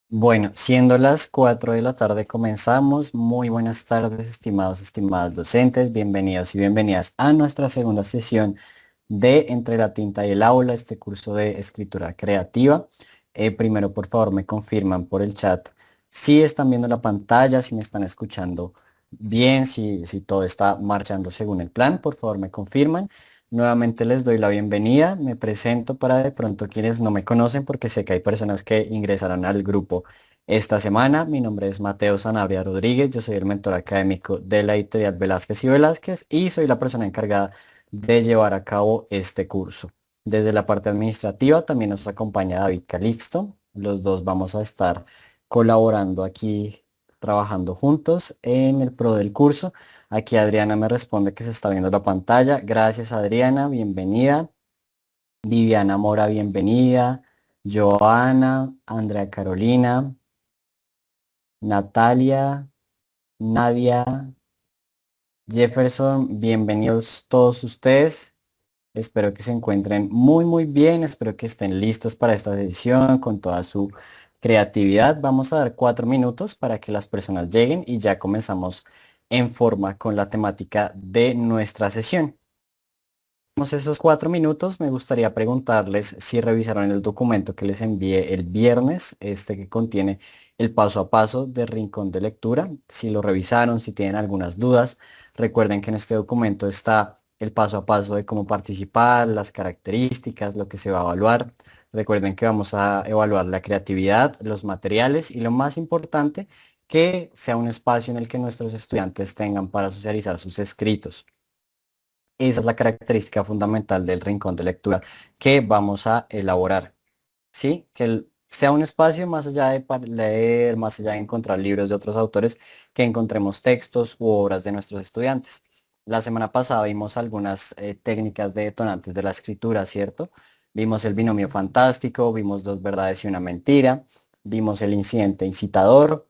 Bueno, siendo las 4 de la tarde comenzamos. Muy buenas tardes, estimados, estimadas docentes. Bienvenidos y bienvenidas a nuestra segunda sesión de Entre la tinta y el aula, este curso de escritura creativa. Primero, por favor, me confirman por el chat si están viendo la pantalla, si me están escuchando bien, si todo está marchando según el plan. Por favor, me confirman. Nuevamente les doy la bienvenida, me presento para de pronto quienes no me conocen porque sé que hay personas que ingresaron al grupo esta semana. Mi nombre es Mateo Sanabria Rodríguez, yo soy el mentor académico de la editorial Velázquez y Velázquez y soy la persona encargada de llevar a cabo este curso. Desde la parte administrativa también nos acompaña David Calixto, los dos vamos a estar colaborando aquí, trabajando juntos en el pro del curso. Aquí Adriana me responde que se está viendo la pantalla. Gracias Adriana, bienvenida. Viviana Mora, bienvenida. Joana, Andrea Carolina, Natalia, Nadia, Jefferson, bienvenidos todos ustedes. Espero que se encuentren muy bien. Espero que estén listos para esta sesión con toda su creatividad. Vamos a dar 4 minutos para que las personas lleguen y ya comenzamos en forma con la temática de nuestra sesión. Esos 4 minutos, me gustaría preguntarles si revisaron el documento que les envié el viernes, este que contiene el paso a paso de Rincón de Lectura, si lo revisaron, si tienen algunas dudas. Recuerden que en este documento está el paso a paso de cómo participar, las características, lo que se va a evaluar. Recuerden que vamos a evaluar la creatividad, los materiales y lo más importante, que sea un espacio en el que nuestros estudiantes tengan para socializar sus escritos. Esa es la característica fundamental del rincón de lectura que vamos a elaborar, ¿sí? Que sea un espacio más allá de leer, más allá de encontrar libros de otros autores, que encontremos textos u obras de nuestros estudiantes. La semana pasada vimos algunas técnicas de detonantes de la escritura, ¿cierto? Vimos el binomio fantástico, vimos dos verdades y una mentira, vimos el incidente incitador.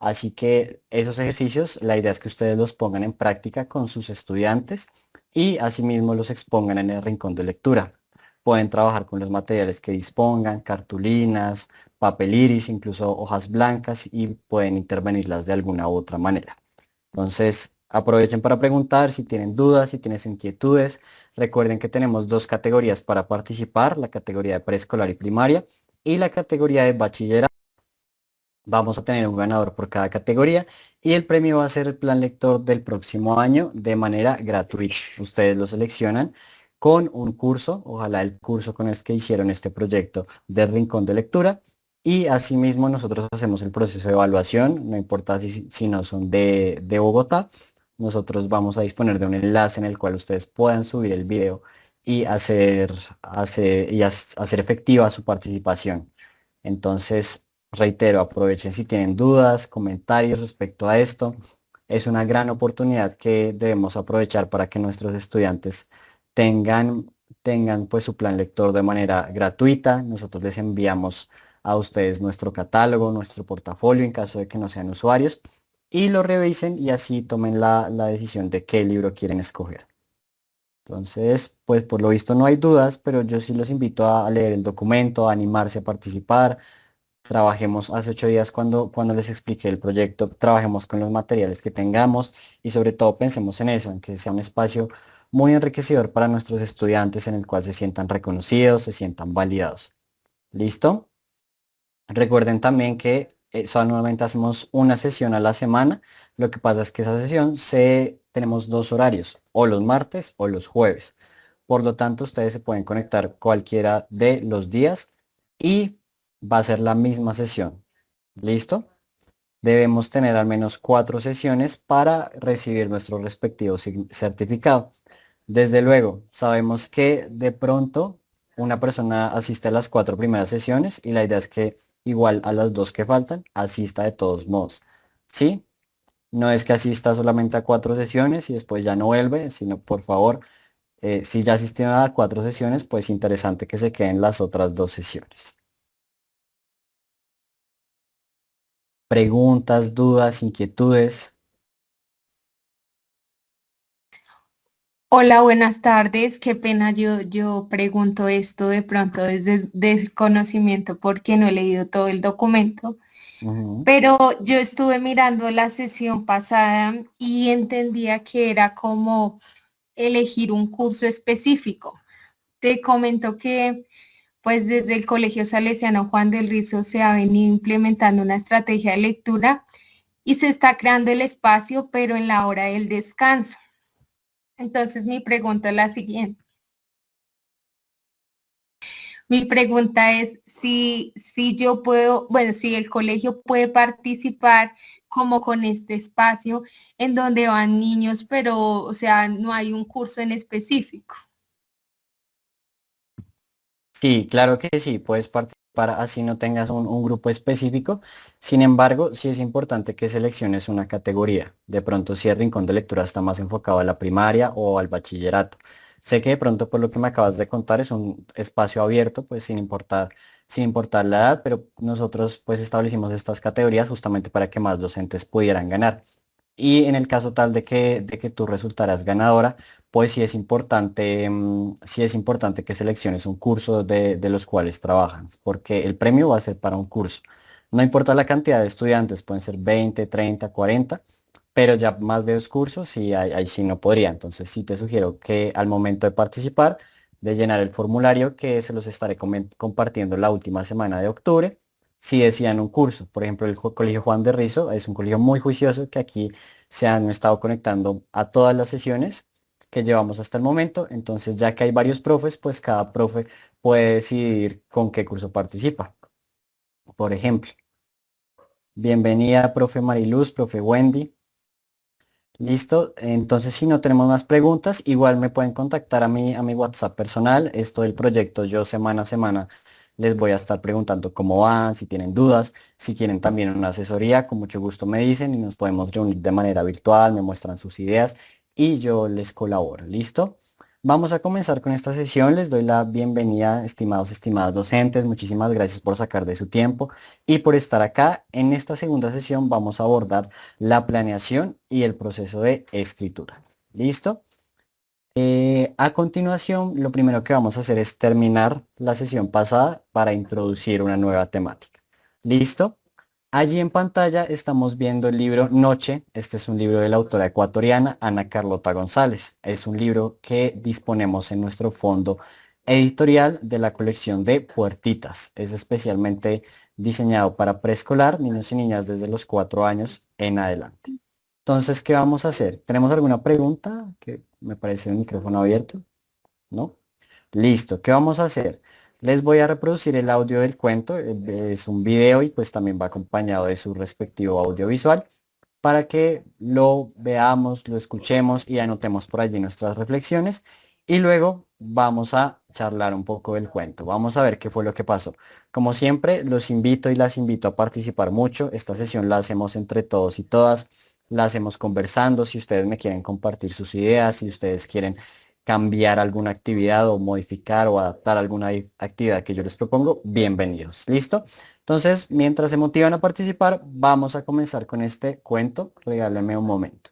Así que esos ejercicios, la idea es que ustedes los pongan en práctica con sus estudiantes y asimismo los expongan en el rincón de lectura. Pueden trabajar con los materiales que dispongan, cartulinas, papel iris, incluso hojas blancas y pueden intervenirlas de alguna u otra manera. Entonces, aprovechen para preguntar si tienen dudas, si tienen inquietudes. Recuerden que tenemos dos categorías para participar, la categoría de preescolar y primaria y la categoría de bachillerato. Vamos a tener un ganador por cada categoría y el premio va a ser el plan lector del próximo año de manera gratuita. Ustedes lo seleccionan con un curso, ojalá el curso con el que hicieron este proyecto de Rincón de Lectura. Y asimismo nosotros hacemos el proceso de evaluación, no importa si no son de Bogotá, nosotros vamos a disponer de un enlace en el cual ustedes puedan subir el video y hacer efectiva su participación. Entonces, reitero, aprovechen si tienen dudas, comentarios respecto a esto. Es una gran oportunidad que debemos aprovechar para que nuestros estudiantes tengan, tengan pues su plan lector de manera gratuita. Nosotros les enviamos a ustedes nuestro catálogo, nuestro portafolio en caso de que no sean usuarios y lo revisen y así tomen la decisión de qué libro quieren escoger. Entonces, pues por lo visto no hay dudas, pero yo sí los invito a leer el documento, a animarse a participar. Trabajemos hace 8 días cuando les expliqué el proyecto, trabajemos con los materiales que tengamos y sobre todo pensemos en eso, en que sea un espacio muy enriquecedor para nuestros estudiantes en el cual se sientan reconocidos, se sientan validados. ¿Listo? Recuerden también que solamente hacemos una sesión a la semana. Lo que pasa es que esa sesión tenemos dos horarios, o los martes o los jueves. Por lo tanto, ustedes se pueden conectar cualquiera de los días y va a ser la misma sesión. ¿Listo? Debemos tener al menos 4 sesiones para recibir nuestro respectivo certificado. Desde luego, sabemos que de pronto una persona asiste a las 4 primeras sesiones y la idea es que igual a las dos que faltan, asista de todos modos. ¿Sí? No es que asista solamente a 4 sesiones y después ya no vuelve, sino por favor, si ya asistieron a 4 sesiones, pues interesante que se queden las otras 2 sesiones. Preguntas, dudas, inquietudes. Hola, buenas tardes. Qué pena yo pregunto esto de pronto desde desconocimiento porque no he leído todo el documento, Ujú. pero yo estuve mirando la sesión pasada y entendía que era como elegir un curso específico. Te comento que pues desde el Colegio Salesiano Juan del Rizo se ha venido implementando una estrategia de lectura y se está creando el espacio, pero en la hora del descanso. Entonces mi pregunta es la siguiente. Mi pregunta es si yo puedo, bueno, si el colegio puede participar como con este espacio en donde van niños, pero, o sea, no hay un curso en específico. Sí, claro que sí, puedes participar así no tengas un grupo específico. Sin embargo, sí es importante que selecciones una categoría. De pronto, si el rincón de lectura está más enfocado a la primaria o al bachillerato. Sé que de pronto, por lo que me acabas de contar, es un espacio abierto, pues sin importar la edad, pero nosotros pues establecimos estas categorías justamente para que más docentes pudieran ganar. Y en el caso tal de que tú resultaras ganadora, pues sí es importante que selecciones un curso de los cuales trabajan, porque el premio va a ser para un curso. No importa la cantidad de estudiantes, pueden ser 20, 30, 40, pero ya más de dos cursos, sí, ahí sí no podría. Entonces sí te sugiero que al momento de participar, de llenar el formulario, que se los estaré compartiendo la última semana de octubre, si decían un curso. Por ejemplo, el Colegio Juan de Rizo es un colegio muy juicioso que aquí se han estado conectando a todas las sesiones que llevamos hasta el momento. Entonces, ya que hay varios profes, pues cada profe puede decidir con qué curso participa. Por ejemplo, bienvenida, profe Mariluz, profe Wendy. Listo. Entonces, si no tenemos más preguntas, igual me pueden contactar a mi WhatsApp personal. Esto del proyecto, yo semana a semana les voy a estar preguntando cómo van, si tienen dudas, si quieren también una asesoría, con mucho gusto me dicen y nos podemos reunir de manera virtual, me muestran sus ideas y yo les colaboro. ¿Listo? Vamos a comenzar con esta sesión. Les doy la bienvenida, estimadas docentes. Muchísimas gracias por sacar de su tiempo y por estar acá. En esta segunda sesión vamos a abordar la planeación y el proceso de escritura. ¿Listo? A continuación, lo primero que vamos a hacer es terminar la sesión pasada para introducir una nueva temática. ¿Listo? Allí en pantalla estamos viendo el libro Noche. Este es un libro de la autora ecuatoriana Ana Carlota González. Es un libro que disponemos en nuestro fondo editorial de la colección de Puertitas. Es especialmente diseñado para preescolar, niños y niñas desde los 4 años en adelante. Entonces, ¿qué vamos a hacer? ¿Tenemos alguna pregunta? Que me parece un micrófono abierto, ¿no? Listo, ¿qué vamos a hacer? Les voy a reproducir el audio del cuento, es un video y pues también va acompañado de su respectivo audiovisual para que lo veamos, lo escuchemos y anotemos por allí nuestras reflexiones y luego vamos a charlar un poco del cuento. Vamos a ver qué fue lo que pasó. Como siempre, los invito y las invito a participar mucho. Esta sesión la hacemos entre todos y todas, la hacemos conversando. Si ustedes me quieren compartir sus ideas, si ustedes quieren cambiar alguna actividad o modificar o adaptar alguna actividad que yo les propongo, bienvenidos. ¿Listo? Entonces, mientras se motivan a participar, vamos a comenzar con este cuento. Regálame un momento.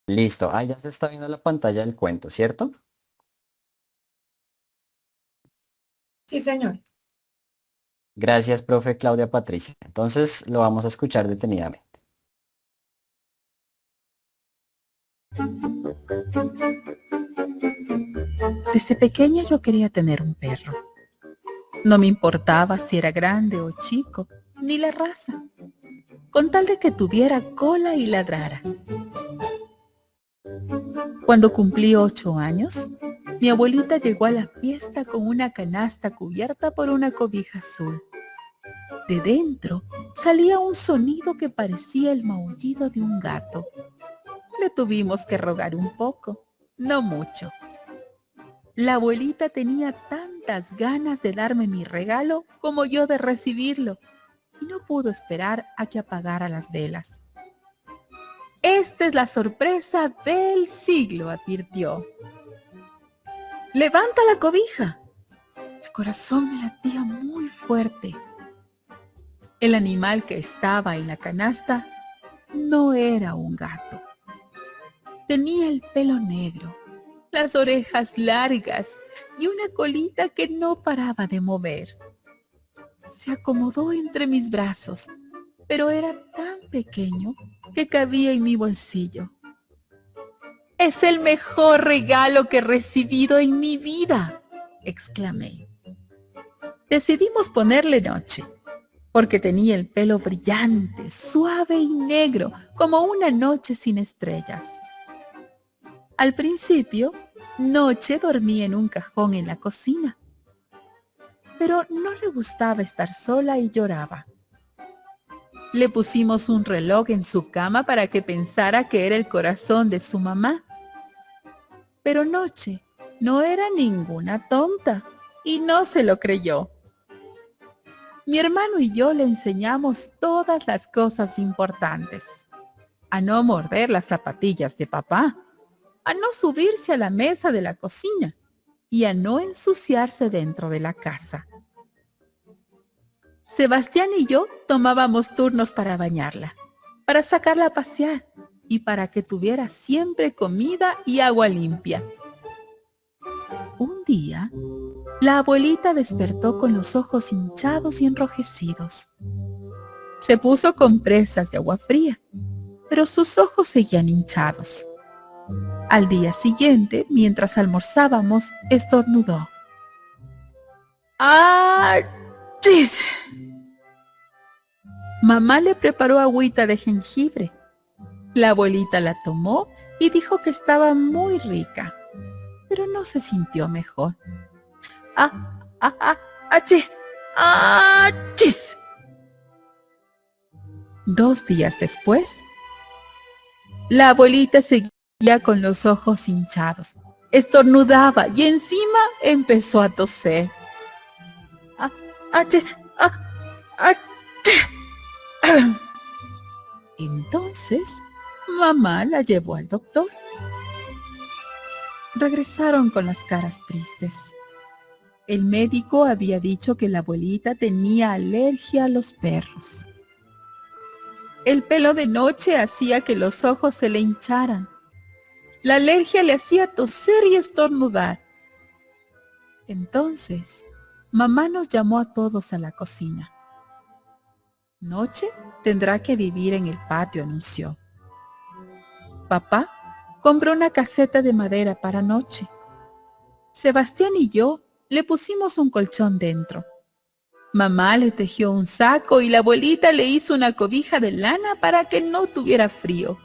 Listo. Ah, ya se está viendo la pantalla del cuento, ¿cierto? Sí, señor. Gracias, profe Claudia Patricia. Entonces, lo vamos a escuchar detenidamente. Desde pequeña yo quería tener un perro. No me importaba si era grande o chico, ni la raza, con tal de que tuviera cola y ladrara. Cuando cumplí 8 años, mi abuelita llegó a la fiesta con una canasta cubierta por una cobija azul. De dentro salía un sonido que parecía el maullido de un gato. Le tuvimos que rogar un poco, no mucho. La abuelita tenía tantas ganas de darme mi regalo como yo de recibirlo, y no pudo esperar a que apagara las velas. Esta es la sorpresa del siglo, advirtió. Levanta la cobija. El corazón me latía muy fuerte. El animal que estaba en la canasta no era un gato. Tenía el pelo negro, las orejas largas y una colita que no paraba de mover. Se acomodó entre mis brazos, pero era tan pequeño que cabía en mi bolsillo. «Es el mejor regalo que he recibido en mi vida», exclamé. Decidimos ponerle Noche, porque tenía el pelo brillante, suave y negro, como una noche sin estrellas. Al principio, Noche dormía en un cajón en la cocina, pero no le gustaba estar sola y lloraba. Le pusimos un reloj en su cama para que pensara que era el corazón de su mamá. Pero Noche no era ninguna tonta y no se lo creyó. Mi hermano y yo le enseñamos todas las cosas importantes: a no morder las zapatillas de papá, a no subirse a la mesa de la cocina y a no ensuciarse dentro de la casa. Sebastián y yo tomábamos turnos para bañarla, para sacarla a pasear y para que tuviera siempre comida y agua limpia. Un día, la abuelita despertó con los ojos hinchados y enrojecidos. Se puso compresas de agua fría, pero sus ojos seguían hinchados. Al día siguiente, mientras almorzábamos, estornudó. ¡Ah! ¡Chis! Mamá le preparó agüita de jengibre. La abuelita la tomó y dijo que estaba muy rica, pero no se sintió mejor. ¡Ah! ¡Ah! ¡Ah! ¡Achis! ¡Achis! 2 días después, la abuelita seguía con los ojos hinchados, estornudaba y encima empezó a toser. ¡Ah! ¡Achis! ¡Ah! ¡Achis! Entonces, mamá la llevó al doctor. Regresaron con las caras tristes. El médico había dicho que la abuelita tenía alergia a los perros. El pelo de Noche hacía que los ojos se le hincharan. La alergia le hacía toser y estornudar. Entonces, mamá nos llamó a todos a la cocina. Noche tendrá que vivir en el patio, anunció. Papá compró una caseta de madera para Noche. Sebastián y yo le pusimos un colchón dentro. Mamá le tejió un saco y la abuelita le hizo una cobija de lana para que no tuviera frío.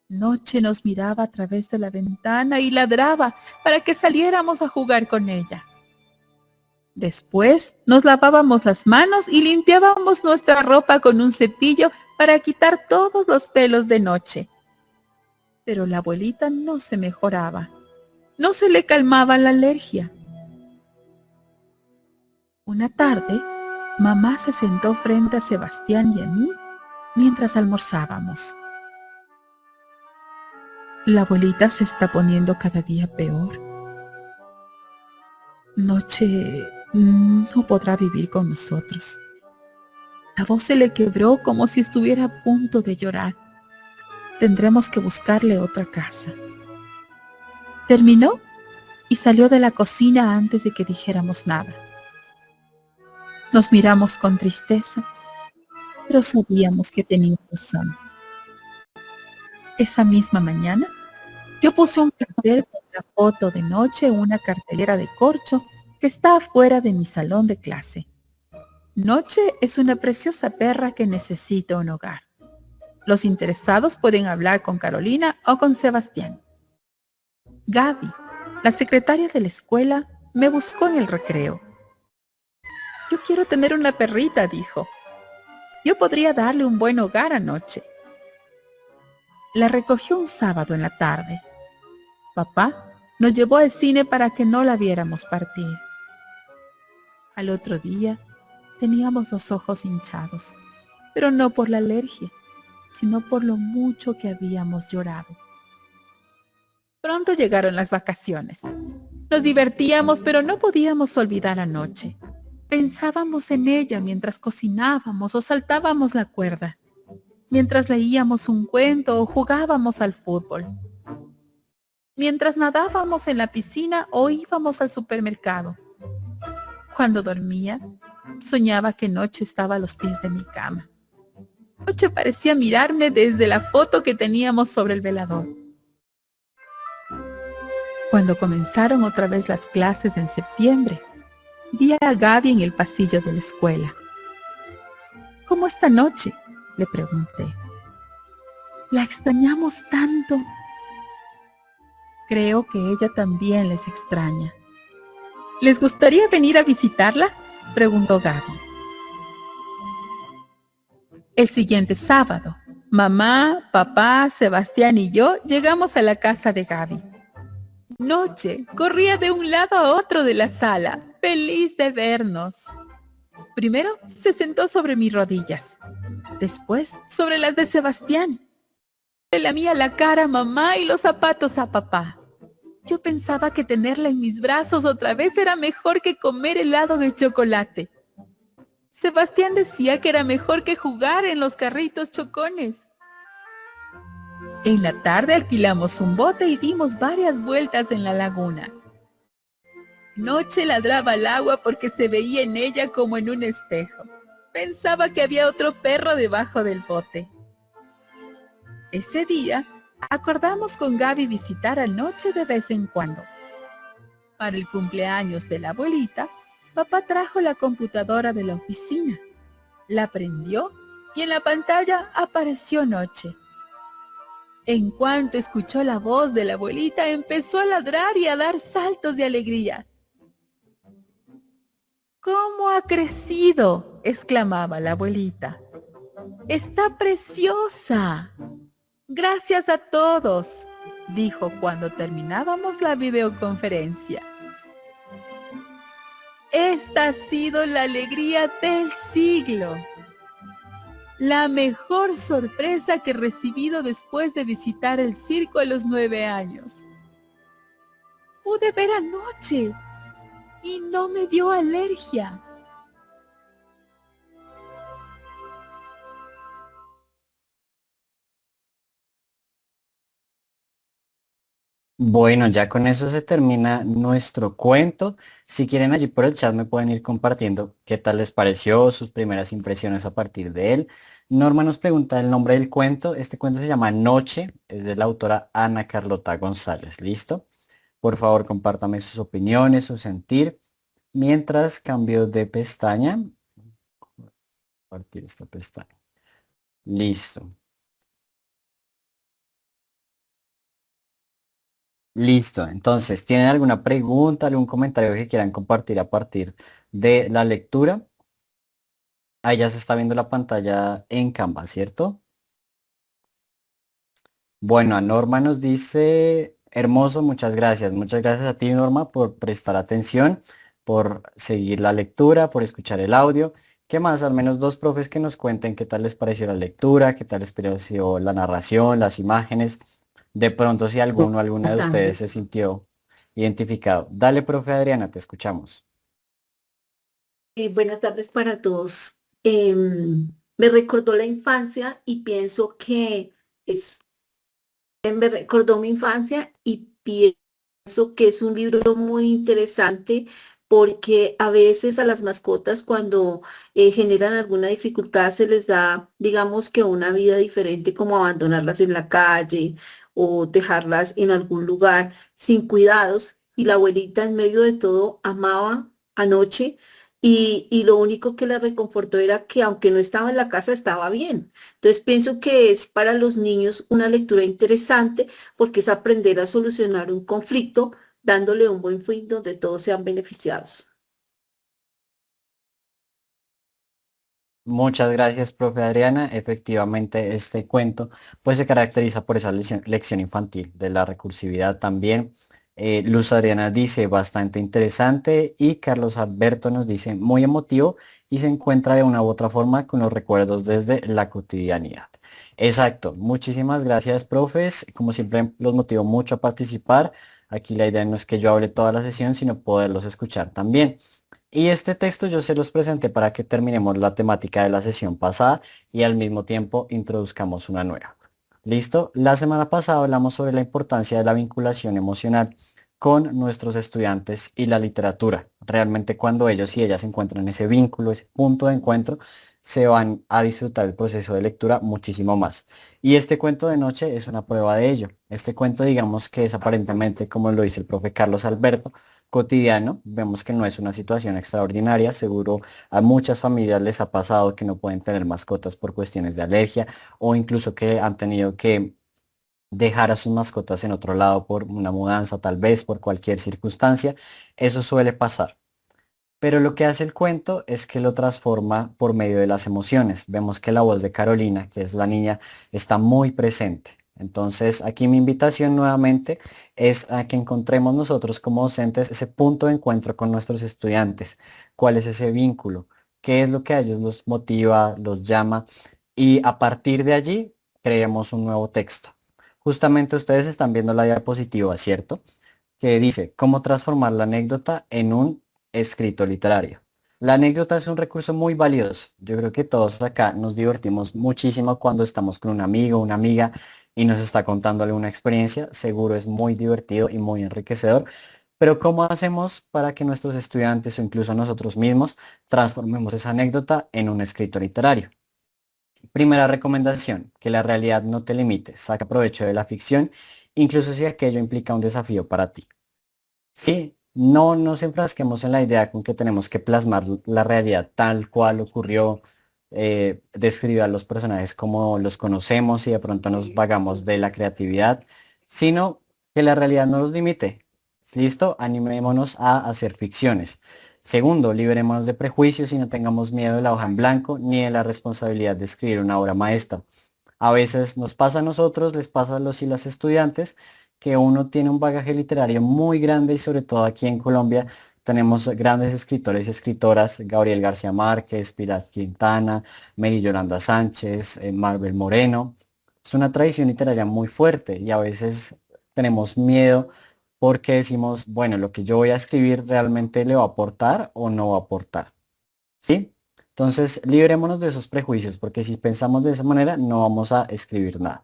Noche nos miraba a través de la ventana y ladraba para que saliéramos a jugar con ella. Después nos lavábamos las manos y limpiábamos nuestra ropa con un cepillo para quitar todos los pelos de Noche. Pero la abuelita no se mejoraba. No se le calmaba la alergia. Una tarde, mamá se sentó frente a Sebastián y a mí mientras almorzábamos. La abuelita se está poniendo cada día peor. Noche no podrá vivir con nosotros. La voz se le quebró como si estuviera a punto de llorar. Tendremos que buscarle otra casa. Terminó y salió de la cocina antes de que dijéramos nada. Nos miramos con tristeza, pero sabíamos que tenía razón. Esa misma mañana, yo puse un cartel con la foto de Noche en una cartelera de corcho que está afuera de mi salón de clase. Noche es una preciosa perra que necesita un hogar. Los interesados pueden hablar con Carolina o con Sebastián. Gaby, la secretaria de la escuela, me buscó en el recreo. Yo quiero tener una perrita, dijo. Yo podría darle un buen hogar a Noche. La recogió un sábado en la tarde. Papá nos llevó al cine para que no la viéramos partir. Al otro día teníamos los ojos hinchados, pero no por la alergia, sino por lo mucho que habíamos llorado. Pronto llegaron las vacaciones. Nos divertíamos, pero no podíamos olvidar a Noche. Pensábamos en ella mientras cocinábamos o saltábamos la cuerda, mientras leíamos un cuento o jugábamos al fútbol, mientras nadábamos en la piscina o íbamos al supermercado. Cuando dormía, soñaba que Noche estaba a los pies de mi cama. Noche parecía mirarme desde la foto que teníamos sobre el velador. Cuando comenzaron otra vez las clases en septiembre, vi a Gaby en el pasillo de la escuela. ¿Cómo está Noche?, le pregunté. La extrañamos tanto. Creo que ella también les extraña. ¿Les gustaría venir a visitarla?, preguntó Gaby. El siguiente sábado, mamá, papá, Sebastián y yo llegamos a la casa de Gaby. Noche corría de un lado a otro de la sala, feliz de vernos. Primero se sentó sobre mis rodillas, después sobre las de Sebastián. Le lamía la cara a mamá y los zapatos a papá. Yo pensaba que tenerla en mis brazos otra vez era mejor que comer helado de chocolate. Sebastián decía que era mejor que jugar en los carritos chocones. En la tarde alquilamos un bote y dimos varias vueltas en la laguna. Noche ladraba al agua porque se veía en ella como en un espejo. Pensaba que había otro perro debajo del bote. Ese día acordamos con Gaby visitar a Noche de vez en cuando. Para el cumpleaños de la abuelita, papá trajo la computadora de la oficina. La prendió y en la pantalla apareció Noche. En cuanto escuchó la voz de la abuelita, empezó a ladrar y a dar saltos de alegría. «¿Cómo ha crecido?», exclamaba la abuelita. «Está preciosa». «Gracias a todos», dijo cuando terminábamos la videoconferencia. «Esta ha sido la alegría del siglo. La mejor sorpresa que he recibido después de visitar el circo a los 9 años. Pude ver a Noche y no me dio alergia». Bueno, ya con eso se termina nuestro cuento. Si quieren allí por el chat me pueden ir compartiendo qué tal les pareció, sus primeras impresiones a partir de él. Norma nos pregunta el nombre del cuento. Este cuento se llama Noche, es de la autora Ana Carlota González. ¿Listo? Por favor, compártame sus opiniones, su sentir. Mientras cambio de pestaña. Compartir esta pestaña. Listo. Listo, entonces, ¿tienen alguna pregunta, algún comentario que quieran compartir a partir de la lectura? Ahí ya se está viendo la pantalla en Canva, ¿cierto? Bueno, a Norma nos dice, hermoso, muchas gracias. Muchas gracias a ti, Norma, por prestar atención, por seguir la lectura, por escuchar el audio. ¿Qué más? Al menos 2 profes que nos cuenten qué tal les pareció la lectura, qué tal les pareció la narración, las imágenes. De pronto, si alguno o alguna de ustedes se sintió identificado. Dale, profe Adriana, te escuchamos. Buenas tardes para todos. Me recordó la infancia y pienso que me recordó mi infancia y pienso que es un libro muy interesante porque a veces a las mascotas cuando generan alguna dificultad se les da, digamos que una vida diferente, como abandonarlas en la calle o dejarlas en algún lugar sin cuidados. Y la abuelita en medio de todo amaba a Noche y lo único que la reconfortó era que aunque no estaba en la casa, estaba bien. Entonces pienso que es para los niños una lectura interesante porque es aprender a solucionar un conflicto dándole un buen fin donde todos sean beneficiados. Muchas gracias, profe Adriana. Efectivamente, este cuento pues se caracteriza por esa lección infantil de la recursividad también. Luz Adriana dice bastante interesante y Carlos Alberto nos dice muy emotivo y se encuentra de una u otra forma con los recuerdos desde la cotidianidad. Exacto, muchísimas gracias, profes. Como siempre los motivo mucho a participar. Aquí la idea no es que yo hable toda la sesión, sino poderlos escuchar también. Y este texto yo se los presenté para que terminemos la temática de la sesión pasada y al mismo tiempo introduzcamos una nueva. ¿Listo? La semana pasada hablamos sobre la importancia de la vinculación emocional con nuestros estudiantes y la literatura. Realmente cuando ellos y ellas encuentran ese vínculo, ese punto de encuentro, se van a disfrutar el proceso de lectura muchísimo más. Y este cuento de noche es una prueba de ello. Este cuento, digamos que es aparentemente, como lo dice el profe Carlos Alberto, cotidiano. Vemos que no es una situación extraordinaria. Seguro a muchas familias les ha pasado que no pueden tener mascotas por cuestiones de alergia o incluso que han tenido que dejar a sus mascotas en otro lado por una mudanza, tal vez por cualquier circunstancia. Eso suele pasar. Pero lo que hace el cuento es que lo transforma por medio de las emociones. Vemos que la voz de Carolina, que es la niña, está muy presente. Entonces, aquí mi invitación nuevamente es a que encontremos nosotros como docentes ese punto de encuentro con nuestros estudiantes. ¿Cuál es ese vínculo? ¿Qué es lo que a ellos los motiva, los llama? Y a partir de allí, creemos un nuevo texto. Justamente ustedes están viendo la diapositiva, ¿cierto? Que dice, ¿cómo transformar la anécdota en un escrito literario? La anécdota es un recurso muy valioso. Yo creo que todos acá nos divertimos muchísimo cuando estamos con un amigo, una amiga y nos está contando alguna experiencia. Seguro es muy divertido y muy enriquecedor. Pero ¿cómo hacemos para que nuestros estudiantes o incluso nosotros mismos transformemos esa anécdota en un escrito literario? Primera recomendación, que la realidad no te limite. Saca provecho de la ficción, incluso si aquello implica un desafío para ti. Sí, no nos enfrasquemos en la idea con que tenemos que plasmar la realidad tal cual ocurrió, describir a los personajes como los conocemos y de pronto nos vagamos de la creatividad, sino que la realidad no nos limite. ¿Listo? Animémonos a hacer ficciones. Segundo, liberémonos de prejuicios y no tengamos miedo de la hoja en blanco ni de la responsabilidad de escribir una obra maestra. A veces nos pasa a nosotros, les pasa a los y las estudiantes, que uno tiene un bagaje literario muy grande y sobre todo aquí en Colombia tenemos grandes escritores y escritoras, Gabriel García Márquez, Pilar Quintana, Mary Yolanda Sánchez, Marvel Moreno. Es una tradición literaria muy fuerte y a veces tenemos miedo porque decimos, bueno, lo que yo voy a escribir realmente le va a aportar o no va a aportar. ¿Sí? Entonces, librémonos de esos prejuicios, porque si pensamos de esa manera, no vamos a escribir nada.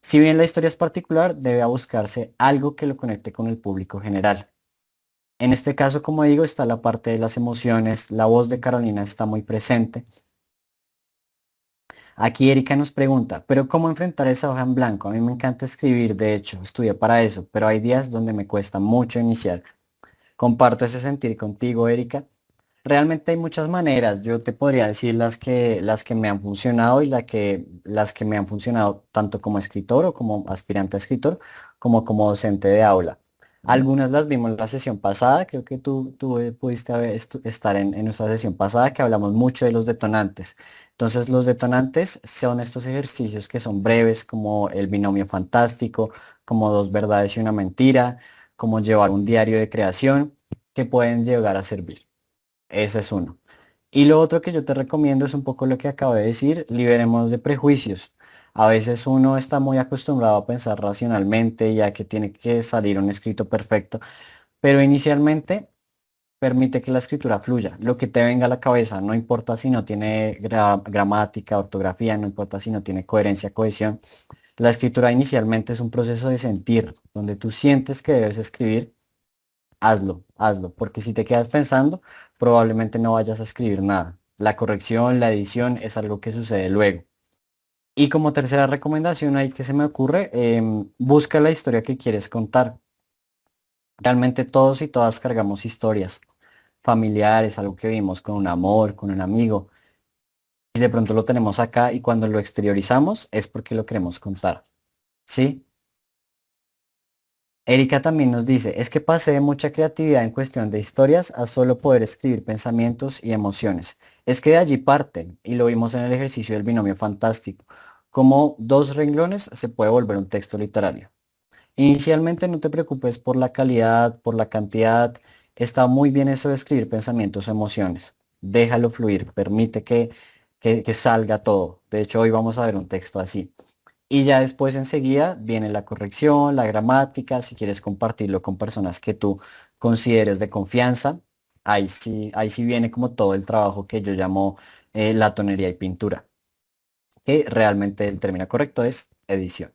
Si bien la historia es particular, debe buscarse algo que lo conecte con el público general. En este caso, como digo, está la parte de las emociones, la voz de Carolina está muy presente. Aquí Erika nos pregunta, ¿pero cómo enfrentar esa hoja en blanco? A mí me encanta escribir, de hecho, estudié para eso, pero hay días donde me cuesta mucho iniciar. Comparto ese sentir contigo, Erika. Realmente hay muchas maneras. Yo te podría decir las que me han funcionado y las que me han funcionado tanto como escritor o como aspirante a escritor, como como docente de aula. Algunas las vimos en la sesión pasada, creo que tú pudiste estar en nuestra sesión pasada que hablamos mucho de los detonantes. Entonces los detonantes son estos ejercicios que son breves, como el binomio fantástico, como dos verdades y una mentira, como llevar un diario de creación, que pueden llegar a servir. Ese es uno. Y lo otro que yo te recomiendo es un poco lo que acabo de decir, liberemos de prejuicios. A veces uno está muy acostumbrado a pensar racionalmente, ya que tiene que salir un escrito perfecto, pero inicialmente permite que la escritura fluya, lo que te venga a la cabeza, no importa si no tiene gramática, ortografía, no importa si no tiene coherencia, cohesión. La escritura inicialmente es un proceso de sentir, donde tú sientes que debes escribir. Hazlo, hazlo, porque si te quedas pensando, probablemente no vayas a escribir nada. La corrección, la edición es algo que sucede luego. Y como tercera recomendación ahí que se me ocurre, busca la historia que quieres contar. Realmente todos y todas cargamos historias familiares, algo que vimos con un amor, con un amigo, y de pronto lo tenemos acá y cuando lo exteriorizamos es porque lo queremos contar. ¿Sí? Erika también nos dice, es que pasé de mucha creatividad en cuestión de historias a solo poder escribir pensamientos y emociones. Es que de allí parten, y lo vimos en el ejercicio del binomio fantástico, como dos renglones se puede volver un texto literario. Inicialmente no te preocupes por la calidad, por la cantidad, está muy bien eso de escribir pensamientos o emociones. Déjalo fluir, permite que salga todo. De hecho, hoy vamos a ver un texto así. Y ya después enseguida viene la corrección, la gramática, si quieres compartirlo con personas que tú consideres de confianza, ahí sí viene como todo el trabajo que yo llamo la tonería y pintura, que realmente el término correcto es edición.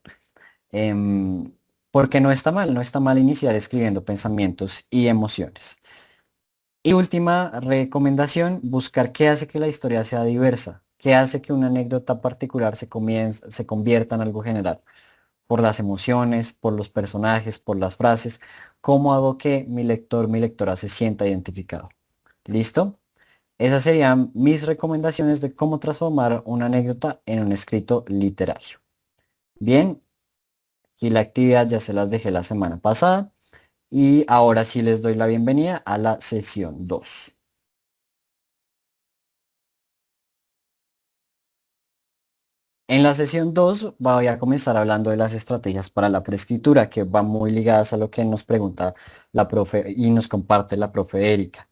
Em, Porque no está mal, no está mal iniciar escribiendo pensamientos y emociones. Y última recomendación, buscar qué hace que la historia sea diversa, qué hace que una anécdota particular se convierta en algo general, por las emociones, por los personajes, por las frases, cómo hago que mi lector, mi lectora se sienta identificado. ¿Listo? Esas serían mis recomendaciones de cómo transformar una anécdota en un escrito literario. Bien, y la actividad ya se las dejé la semana pasada y ahora sí les doy la bienvenida a la sesión 2. En la sesión 2 voy a comenzar hablando de las estrategias para la preescritura, que van muy ligadas a lo que nos pregunta la profe y nos comparte la profe Erika.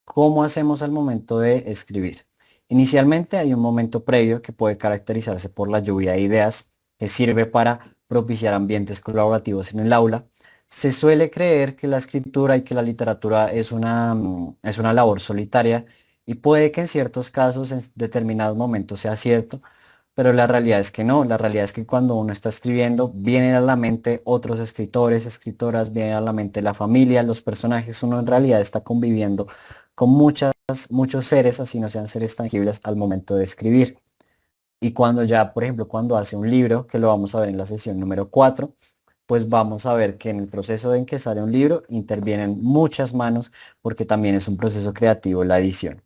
¿Cómo hacemos al momento de escribir? Inicialmente hay un momento previo que puede caracterizarse por la lluvia de ideas, que sirve para propiciar ambientes colaborativos en el aula. Se suele creer que la escritura y que la literatura es una labor solitaria y puede que en ciertos casos, en determinados momentos sea cierto, pero la realidad es que no, la realidad es que cuando uno está escribiendo, vienen a la mente otros escritores, escritoras, viene a la mente la familia, los personajes, uno en realidad está conviviendo con muchos seres, así no sean seres tangibles, al momento de escribir. Y cuando ya, por ejemplo, cuando hace un libro, que lo vamos a ver en la sesión número 4, pues vamos a ver que en el proceso en que sale un libro intervienen muchas manos, porque también es un proceso creativo la edición.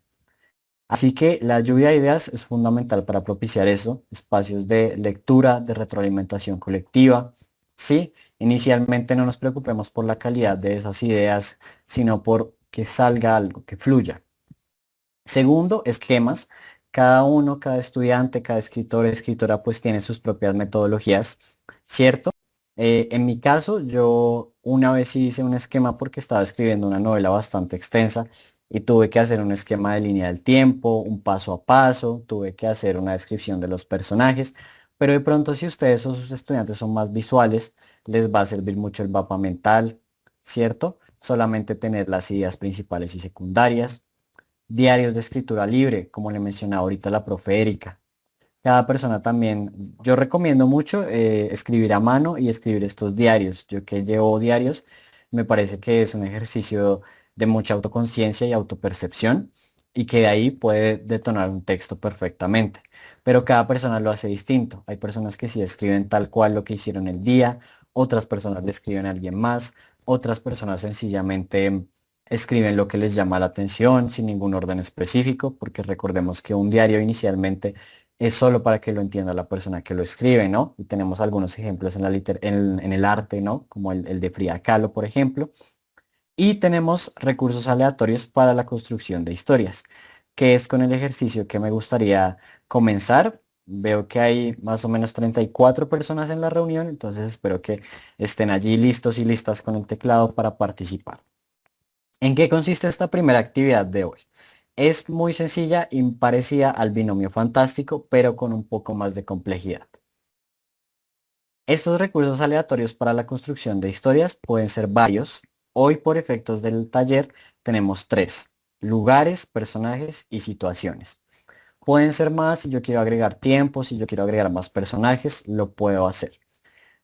Así que la lluvia de ideas es fundamental para propiciar eso, espacios de lectura, de retroalimentación colectiva. Sí, inicialmente no nos preocupemos por la calidad de esas ideas, sino por que salga algo, que fluya. Segundo, esquemas. Cada uno, cada estudiante, cada escritor, escritora, pues tiene sus propias metodologías, ¿cierto? En mi caso, yo una vez sí hice un esquema porque estaba escribiendo una novela bastante extensa y tuve que hacer un esquema de línea del tiempo, un paso a paso, tuve que hacer una descripción de los personajes, pero de pronto si ustedes o sus estudiantes son más visuales, les va a servir mucho el mapa mental, ¿cierto? Solamente tener las ideas principales y secundarias. Diarios de escritura libre, como le mencionaba ahorita la profe Erika. Cada persona también, yo recomiendo mucho escribir a mano y escribir estos diarios. Yo que llevo diarios, me parece que es un ejercicio de mucha autoconciencia y autopercepción y que de ahí puede detonar un texto perfectamente. Pero cada persona lo hace distinto. Hay personas que sí escriben tal cual lo que hicieron el día, otras personas le escriben a alguien más, otras personas sencillamente escriben lo que les llama la atención sin ningún orden específico, porque recordemos que un diario inicialmente es solo para que lo entienda la persona que lo escribe, ¿no? Y tenemos algunos ejemplos en en el arte, ¿no? Como el de Frida Kahlo, por ejemplo. Y tenemos recursos aleatorios para la construcción de historias, que es con el ejercicio que me gustaría comenzar. Veo que hay más o menos 34 personas en la reunión, entonces espero que estén allí listos y listas con el teclado para participar. ¿En qué consiste esta primera actividad de hoy? Es muy sencilla y parecida al binomio fantástico, pero con un poco más de complejidad. Estos recursos aleatorios para la construcción de historias pueden ser varios. Hoy, por efectos del taller, tenemos tres: lugares, personajes y situaciones. Pueden ser más si yo quiero agregar tiempo, si yo quiero agregar más personajes, lo puedo hacer.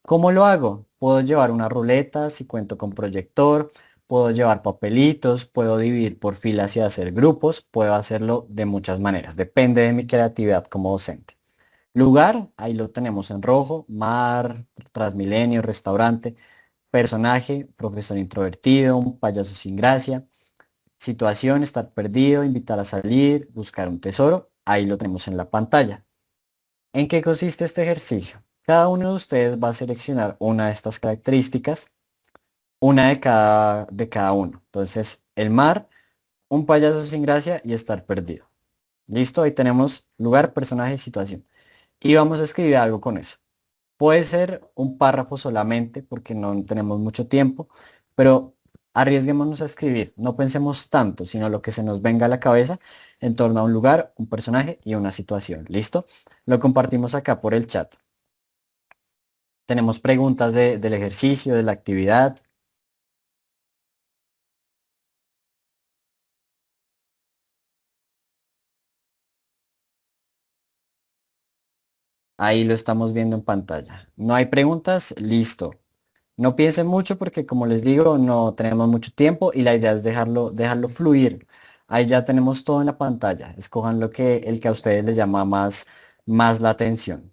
¿Cómo lo hago? Puedo llevar una ruleta si cuento con proyector, puedo llevar papelitos, puedo dividir por filas y hacer grupos, puedo hacerlo de muchas maneras, depende de mi creatividad como docente. Lugar, ahí lo tenemos en rojo: mar, Transmilenio, restaurante. Personaje, profesor introvertido, un payaso sin gracia. Situación, estar perdido, invitar a salir, buscar un tesoro, ahí lo tenemos en la pantalla. ¿En qué consiste este ejercicio? Cada uno de ustedes va a seleccionar una de estas características, una de cada uno. Entonces, el mar, un payaso sin gracia y estar perdido. ¿Listo? Ahí tenemos lugar, personaje y situación. Y vamos a escribir algo con eso. Puede ser un párrafo solamente porque no tenemos mucho tiempo, pero arriesguémonos a escribir. No pensemos tanto, sino lo que se nos venga a la cabeza en torno a un lugar, un personaje y una situación. ¿Listo? Lo compartimos acá por el chat. Tenemos preguntas del ejercicio, de la actividad. Ahí lo estamos viendo en pantalla. ¿No hay preguntas? Listo. No piensen mucho porque como les digo, no tenemos mucho tiempo y la idea es dejarlo fluir. Ahí ya tenemos todo en la pantalla. Escojan el que a ustedes les llama más la atención.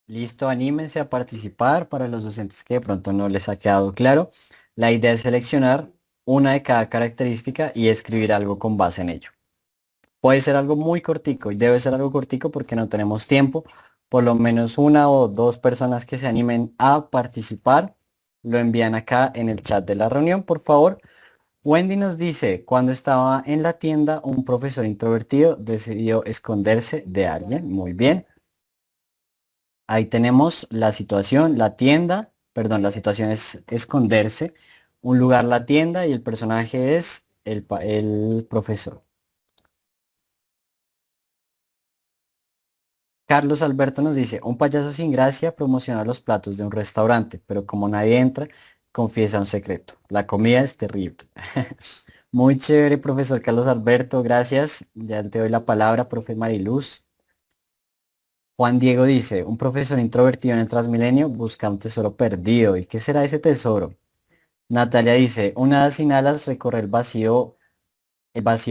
Listo, anímense a participar para los docentes que de pronto no les ha quedado claro. La idea es seleccionar una de cada característica y escribir algo con base en ello. Puede ser algo muy cortico y debe ser algo cortico porque no tenemos tiempo. Por lo menos una o dos personas que se animen a participar lo envían acá en el chat de la reunión, por favor. Wendy nos dice, cuando estaba en la tienda, un profesor introvertido decidió esconderse de alguien. Muy bien. Ahí tenemos la situación, la tienda, perdón, la situación es esconderse, un lugar la tienda y el personaje es el profesor. Carlos Alberto nos dice, un payaso sin gracia promociona los platos de un restaurante, pero como nadie entra, confiesa un secreto. La comida es terrible. Muy chévere, profesor Carlos Alberto, gracias. Ya te doy la palabra, profe Mariluz. Juan Diego dice, un profesor introvertido en el Transmilenio busca un tesoro perdido. ¿Y qué será ese tesoro? Natalia dice, una hada sin alas recorre el vacío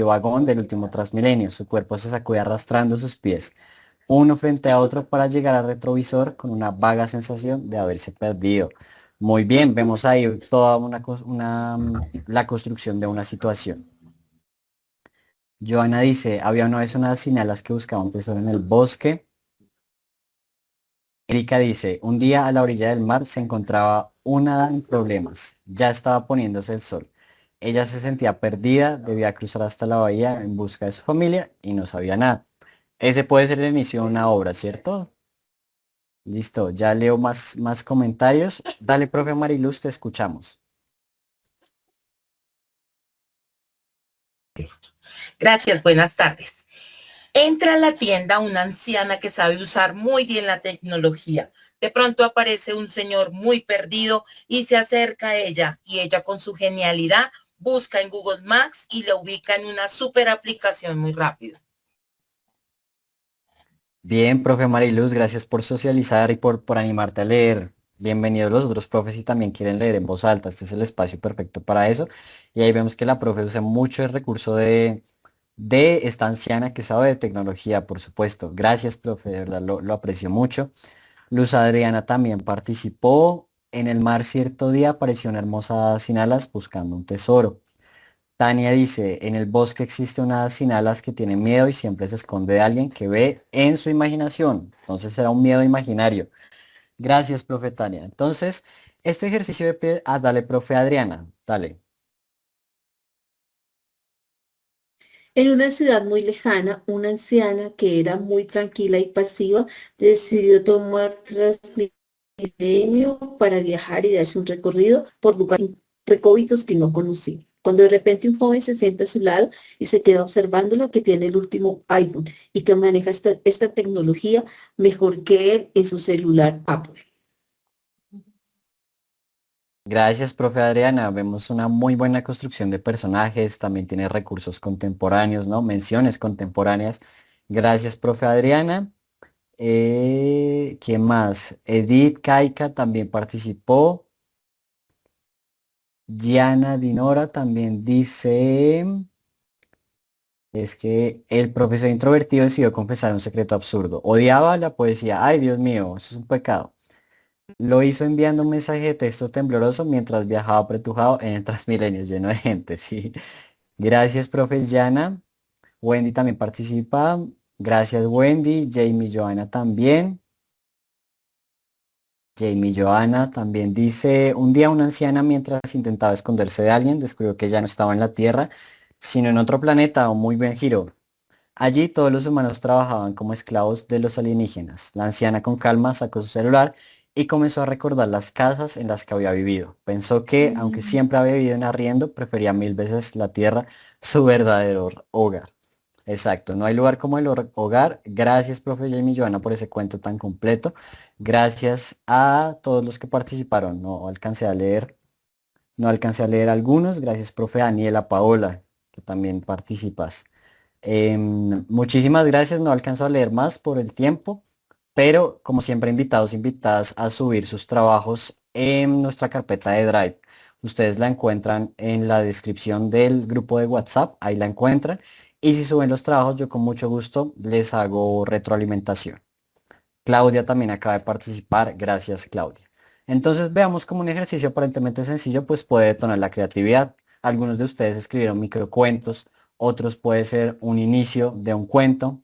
vagón del último Transmilenio. Su cuerpo se sacude arrastrando sus pies, uno frente a otro para llegar al retrovisor con una vaga sensación de haberse perdido. Muy bien, vemos ahí toda la construcción de una situación. Joana dice, había una vez una sin alas que buscaba un tesoro en el bosque. Erika dice, un día a la orilla del mar se encontraba una hada en problemas. Ya estaba poniéndose el sol. Ella se sentía perdida, debía cruzar hasta la bahía en busca de su familia y no sabía nada. Ese puede ser el inicio de una obra, ¿cierto? Listo, ya leo más comentarios. Dale, profe Mariluz, te escuchamos. Gracias, buenas tardes. Entra a la tienda una anciana que sabe usar muy bien la tecnología. De pronto aparece un señor muy perdido y se acerca a ella y ella con su genialidad busca en Google Maps y la ubica en una super aplicación muy rápido. Bien, profe Mariluz, gracias por socializar y por animarte a leer. Bienvenidos los otros profes si también quieren leer en voz alta. Este es el espacio perfecto para eso. Y ahí vemos que la profe usa mucho el recurso de esta anciana que sabe de tecnología, por supuesto. Gracias, profe, de verdad lo aprecio mucho. Luz Adriana también participó. En el mar cierto día apareció una hermosa hada sin alas buscando un tesoro. Tania dice, en el bosque existe una hada sin alas que tiene miedo y siempre se esconde de alguien que ve en su imaginación. Entonces será un miedo imaginario. Gracias, profe Tania. Entonces, este ejercicio de pie, dale, profe Adriana, dale. En una ciudad muy lejana, una anciana que era muy tranquila y pasiva decidió tomar Transmilenio para viajar y darse un recorrido por lugares recónditos que no conocía. Cuando de repente un joven se sienta a su lado y se queda observando lo que tiene el último iPhone y que maneja esta tecnología mejor que él en su celular Apple. Gracias, profe Adriana. Vemos una muy buena construcción de personajes, también tiene recursos contemporáneos, ¿no? Menciones contemporáneas. Gracias, profe Adriana. ¿Quién más? Edith Kaika también participó. Gianna Dinora también dice, es que el profesor introvertido decidió confesar un secreto absurdo. Odiaba la poesía. Ay, Dios mío, eso es un pecado. Lo hizo enviando un mensaje de texto tembloroso mientras viajaba apretujado en el Transmilenio lleno de gente, sí. Gracias, profe Yana. Wendy también participa. Gracias, Wendy. Jamie Joana también. Jamie Joana también dice, un día una anciana mientras intentaba esconderse de alguien descubrió que ya no estaba en la Tierra, sino en otro planeta, un muy buen giro. Allí todos los humanos trabajaban como esclavos de los alienígenas. La anciana con calma sacó su celular y comenzó a recordar las casas en las que había vivido. Pensó que, aunque siempre había vivido en arriendo, prefería mil veces la tierra, su verdadero hogar. Exacto, no hay lugar como el hogar. Gracias, profe Jamie y Joana, por ese cuento tan completo. Gracias a todos los que participaron. No alcancé a leer algunos. Gracias, profe Daniela, Paola, que también participas. Muchísimas gracias, no alcanzo a leer más por el tiempo, pero como siempre invitados, invitadas a subir sus trabajos en nuestra carpeta de Drive. Ustedes la encuentran en la descripción del grupo de WhatsApp, ahí la encuentran. Y si suben los trabajos, yo con mucho gusto les hago retroalimentación. Claudia también acaba de participar, gracias Claudia. Entonces veamos como un ejercicio aparentemente sencillo, pues puede detonar la creatividad. Algunos de ustedes escribieron microcuentos, otros puede ser un inicio de un cuento,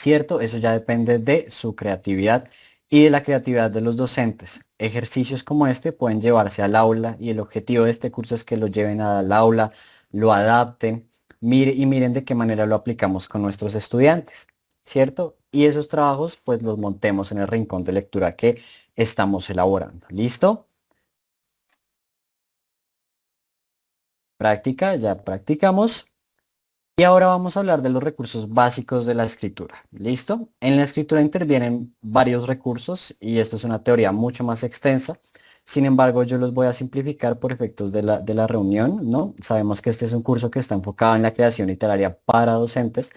¿cierto? Eso ya depende de su creatividad y de la creatividad de los docentes. Ejercicios como este pueden llevarse al aula y el objetivo de este curso es que lo lleven al aula, lo adapten, y miren de qué manera lo aplicamos con nuestros estudiantes, ¿cierto? Y esos trabajos pues los montemos en el rincón de lectura que estamos elaborando. ¿Listo? Práctica, ya practicamos. Y ahora vamos a hablar de los recursos básicos de la escritura. ¿Listo? En la escritura intervienen varios recursos y esto es una teoría mucho más extensa. Sin embargo, yo los voy a simplificar por efectos de la reunión, ¿no? Sabemos que este es un curso que está enfocado en la creación literaria para docentes.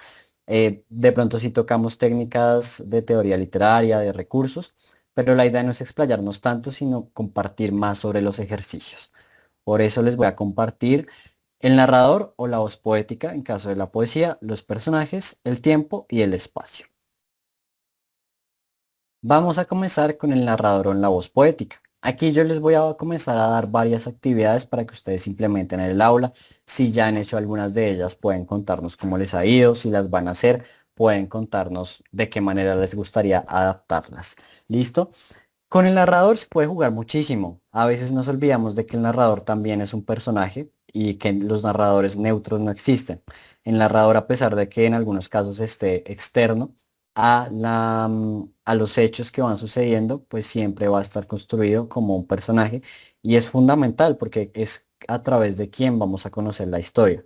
De pronto sí tocamos técnicas de teoría literaria, de recursos, pero la idea no es explayarnos tanto, sino compartir más sobre los ejercicios. Por eso les voy a compartir el narrador o la voz poética en caso de la poesía, los personajes, el tiempo y el espacio. Vamos a comenzar con el narrador o en la voz poética. Aquí yo les voy a comenzar a dar varias actividades para que ustedes implementen en el aula. Si ya han hecho algunas de ellas, pueden contarnos cómo les ha ido. Si las van a hacer, pueden contarnos de qué manera les gustaría adaptarlas. ¿Listo? Con el narrador se puede jugar muchísimo. A veces nos olvidamos de que el narrador también es un personaje y que los narradores neutros no existen. El narrador, a pesar de que en algunos casos esté externo a los hechos que van sucediendo, pues siempre va a estar construido como un personaje y es fundamental porque es a través de quien vamos a conocer la historia.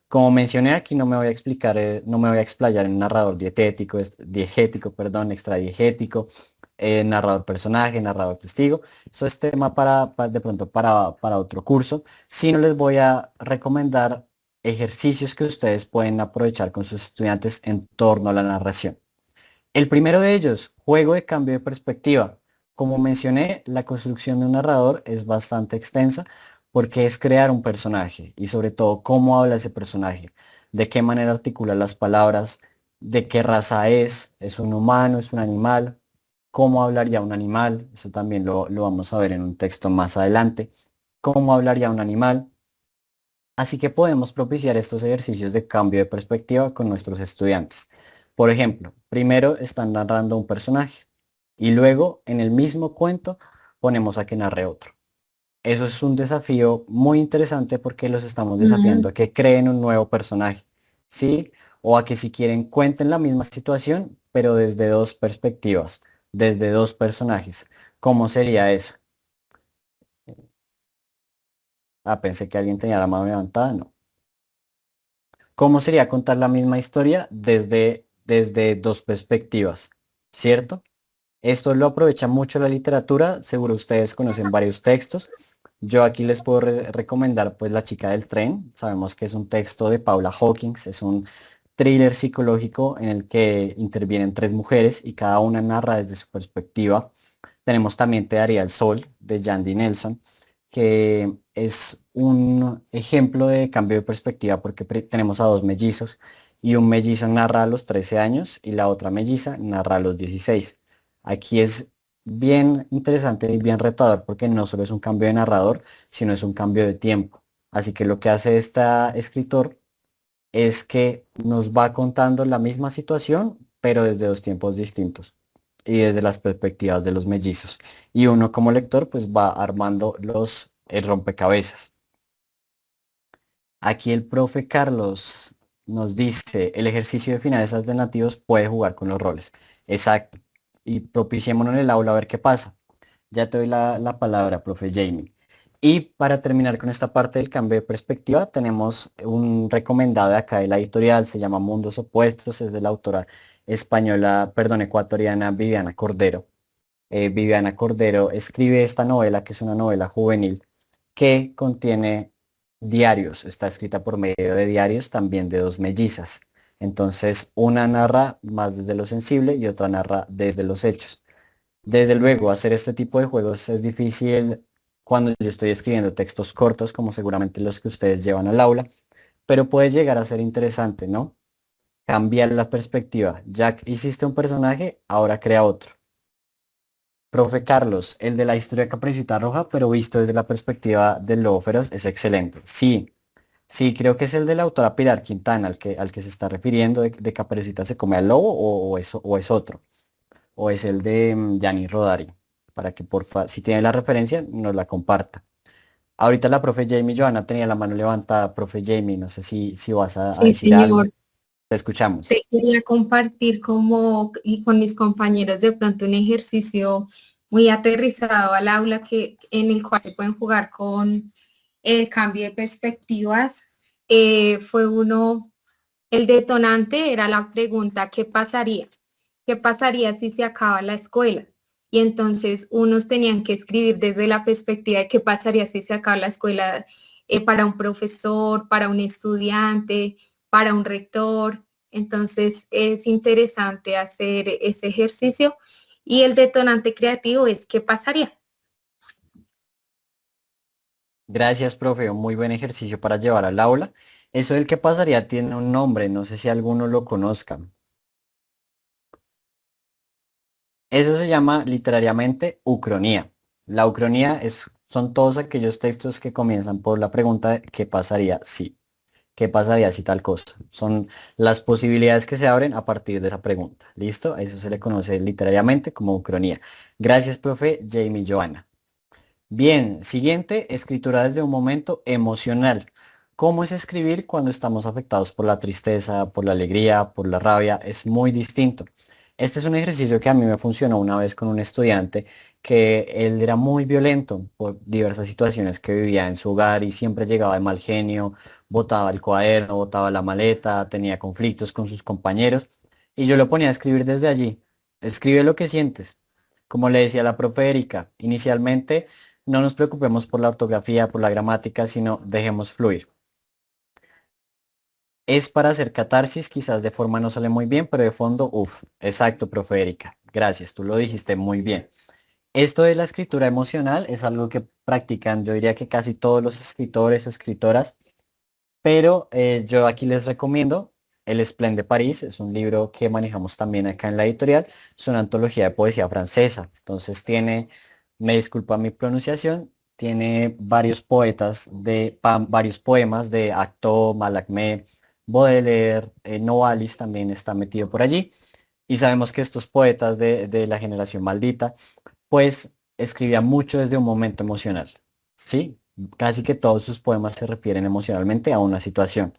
Como mencioné aquí, no me voy a explicar, no me voy a explayar en narrador dietético, diegético, perdón, extradiegético, narrador personaje, narrador testigo. Eso es tema de pronto para otro curso. Si no, les voy a recomendar ejercicios que ustedes pueden aprovechar con sus estudiantes en torno a la narración. El primero de ellos, juego de cambio de perspectiva. Como mencioné, la construcción de un narrador es bastante extensa porque es crear un personaje y sobre todo cómo habla ese personaje, de qué manera articula las palabras, de qué raza es un humano, es un animal, cómo hablaría un animal, eso también lo vamos a ver en un texto más adelante, cómo hablaría un animal. Así que podemos propiciar estos ejercicios de cambio de perspectiva con nuestros estudiantes. Por ejemplo, primero están narrando un personaje y luego en el mismo cuento ponemos a que narre otro. Eso es un desafío muy interesante porque los estamos desafiando a que creen un nuevo personaje, ¿sí? O a que si quieren cuenten la misma situación, pero desde dos perspectivas, desde dos personajes. ¿Cómo sería eso? Ah, pensé que alguien tenía la mano levantada, no. ¿Cómo sería contar la misma historia desde dos perspectivas? ¿Cierto? Esto lo aprovecha mucho la literatura, seguro ustedes conocen varios textos. Yo aquí les puedo recomendar pues La chica del tren. Sabemos que es un texto de Paula Hawkins, es un thriller psicológico en el que intervienen tres mujeres y cada una narra desde su perspectiva. Tenemos también Te daría el sol de Jandy Nelson, que es un ejemplo de cambio de perspectiva porque tenemos a dos mellizos y un mellizo narra a los 13 años y la otra melliza narra a los 16. Aquí es bien interesante y bien retador porque no solo es un cambio de narrador, sino es un cambio de tiempo. Así que lo que hace este escritor es que nos va contando la misma situación, pero desde dos tiempos distintos y desde las perspectivas de los mellizos. Y uno como lector pues va armando los rompecabezas. Aquí el profe Carlos nos dice, el ejercicio de finales alternativos puede jugar con los roles. Exacto. Y propiciémonos en el aula a ver qué pasa. Ya te doy la palabra, profe Jamie. Y para terminar con esta parte del cambio de perspectiva, tenemos un recomendado de acá de la editorial, se llama Mundos Opuestos, es de la autora española, perdón, ecuatoriana Viviana Cordero. Viviana Cordero escribe esta novela, que es una novela juvenil, que contiene diarios, está escrita por medio de diarios también de dos mellizas. Entonces, una narra más desde lo sensible y otra narra desde los hechos. Desde luego, hacer este tipo de juegos es difícil cuando yo estoy escribiendo textos cortos, como seguramente los que ustedes llevan al aula, pero puede llegar a ser interesante, ¿no? Cambiar la perspectiva. Ya que hiciste un personaje, ahora crea otro. Profe Carlos, el de la historia de Caperucita Roja, pero visto desde la perspectiva del lobo feroz, es excelente. Sí, sí, creo que es el de la autora Pilar Quintana, al que se está refiriendo de Caperucita se come al lobo, o es otro, o es el de Gianni Rodari, para que porfa, si tiene la referencia, nos la comparta. Ahorita la profe Jamie Johanna tenía la mano levantada, profe Jamie, no sé si vas a Sí, decir algo, señor. te escuchamos. Te quería compartir como y con mis compañeros de pronto un ejercicio muy aterrizado al aula que en el cual se pueden jugar con el cambio de perspectivas. Fue uno, el detonante era la pregunta, ¿qué pasaría? ¿Qué pasaría si se acaba la escuela? Y entonces unos tenían que escribir desde la perspectiva de qué pasaría si se acaba la escuela para un profesor, para un estudiante, para un rector. Entonces es interesante hacer ese ejercicio y el detonante creativo es qué pasaría. Gracias, profe, un muy buen ejercicio para llevar al aula. Eso del que pasaría tiene un nombre, no sé si alguno lo conozca. Eso se llama literariamente ucronía. La ucronía son todos aquellos textos que comienzan por la pregunta de ¿qué pasaría si? ¿Qué pasaría si tal cosa? Son las posibilidades que se abren a partir de esa pregunta. ¿Listo? Eso se le conoce literariamente como ucronía. Gracias, profe Jamie Johanna. Bien, siguiente, escritura desde un momento emocional. ¿Cómo es escribir cuando estamos afectados por la tristeza, por la alegría, por la rabia? Es muy distinto. Este es un ejercicio que a mí me funcionó una vez con un estudiante que él era muy violento por diversas situaciones que vivía en su hogar y siempre llegaba de mal genio, botaba el cuaderno, botaba la maleta, tenía conflictos con sus compañeros y yo lo ponía a escribir desde allí. Escribe lo que sientes. Como le decía la profe Erika, inicialmente no nos preocupemos por la ortografía, por la gramática, sino dejemos fluir. Es para hacer catarsis, quizás de forma no sale muy bien, pero de fondo, uff, exacto, profe Erika. Gracias, tú lo dijiste muy bien. Esto de la escritura emocional es algo que practican, yo diría que casi todos los escritores o escritoras, pero yo aquí les recomiendo El Esplende de París, es un libro que manejamos también acá en la editorial, es una antología de poesía francesa, entonces tiene, me disculpa mi pronunciación, tiene varios varios poemas de Acto, Mallarmé, Baudelaire, Novalis también está metido por allí, y sabemos que estos poetas de la generación maldita, pues escribían mucho desde un momento emocional, ¿sí? Casi que todos sus poemas se refieren emocionalmente a una situación.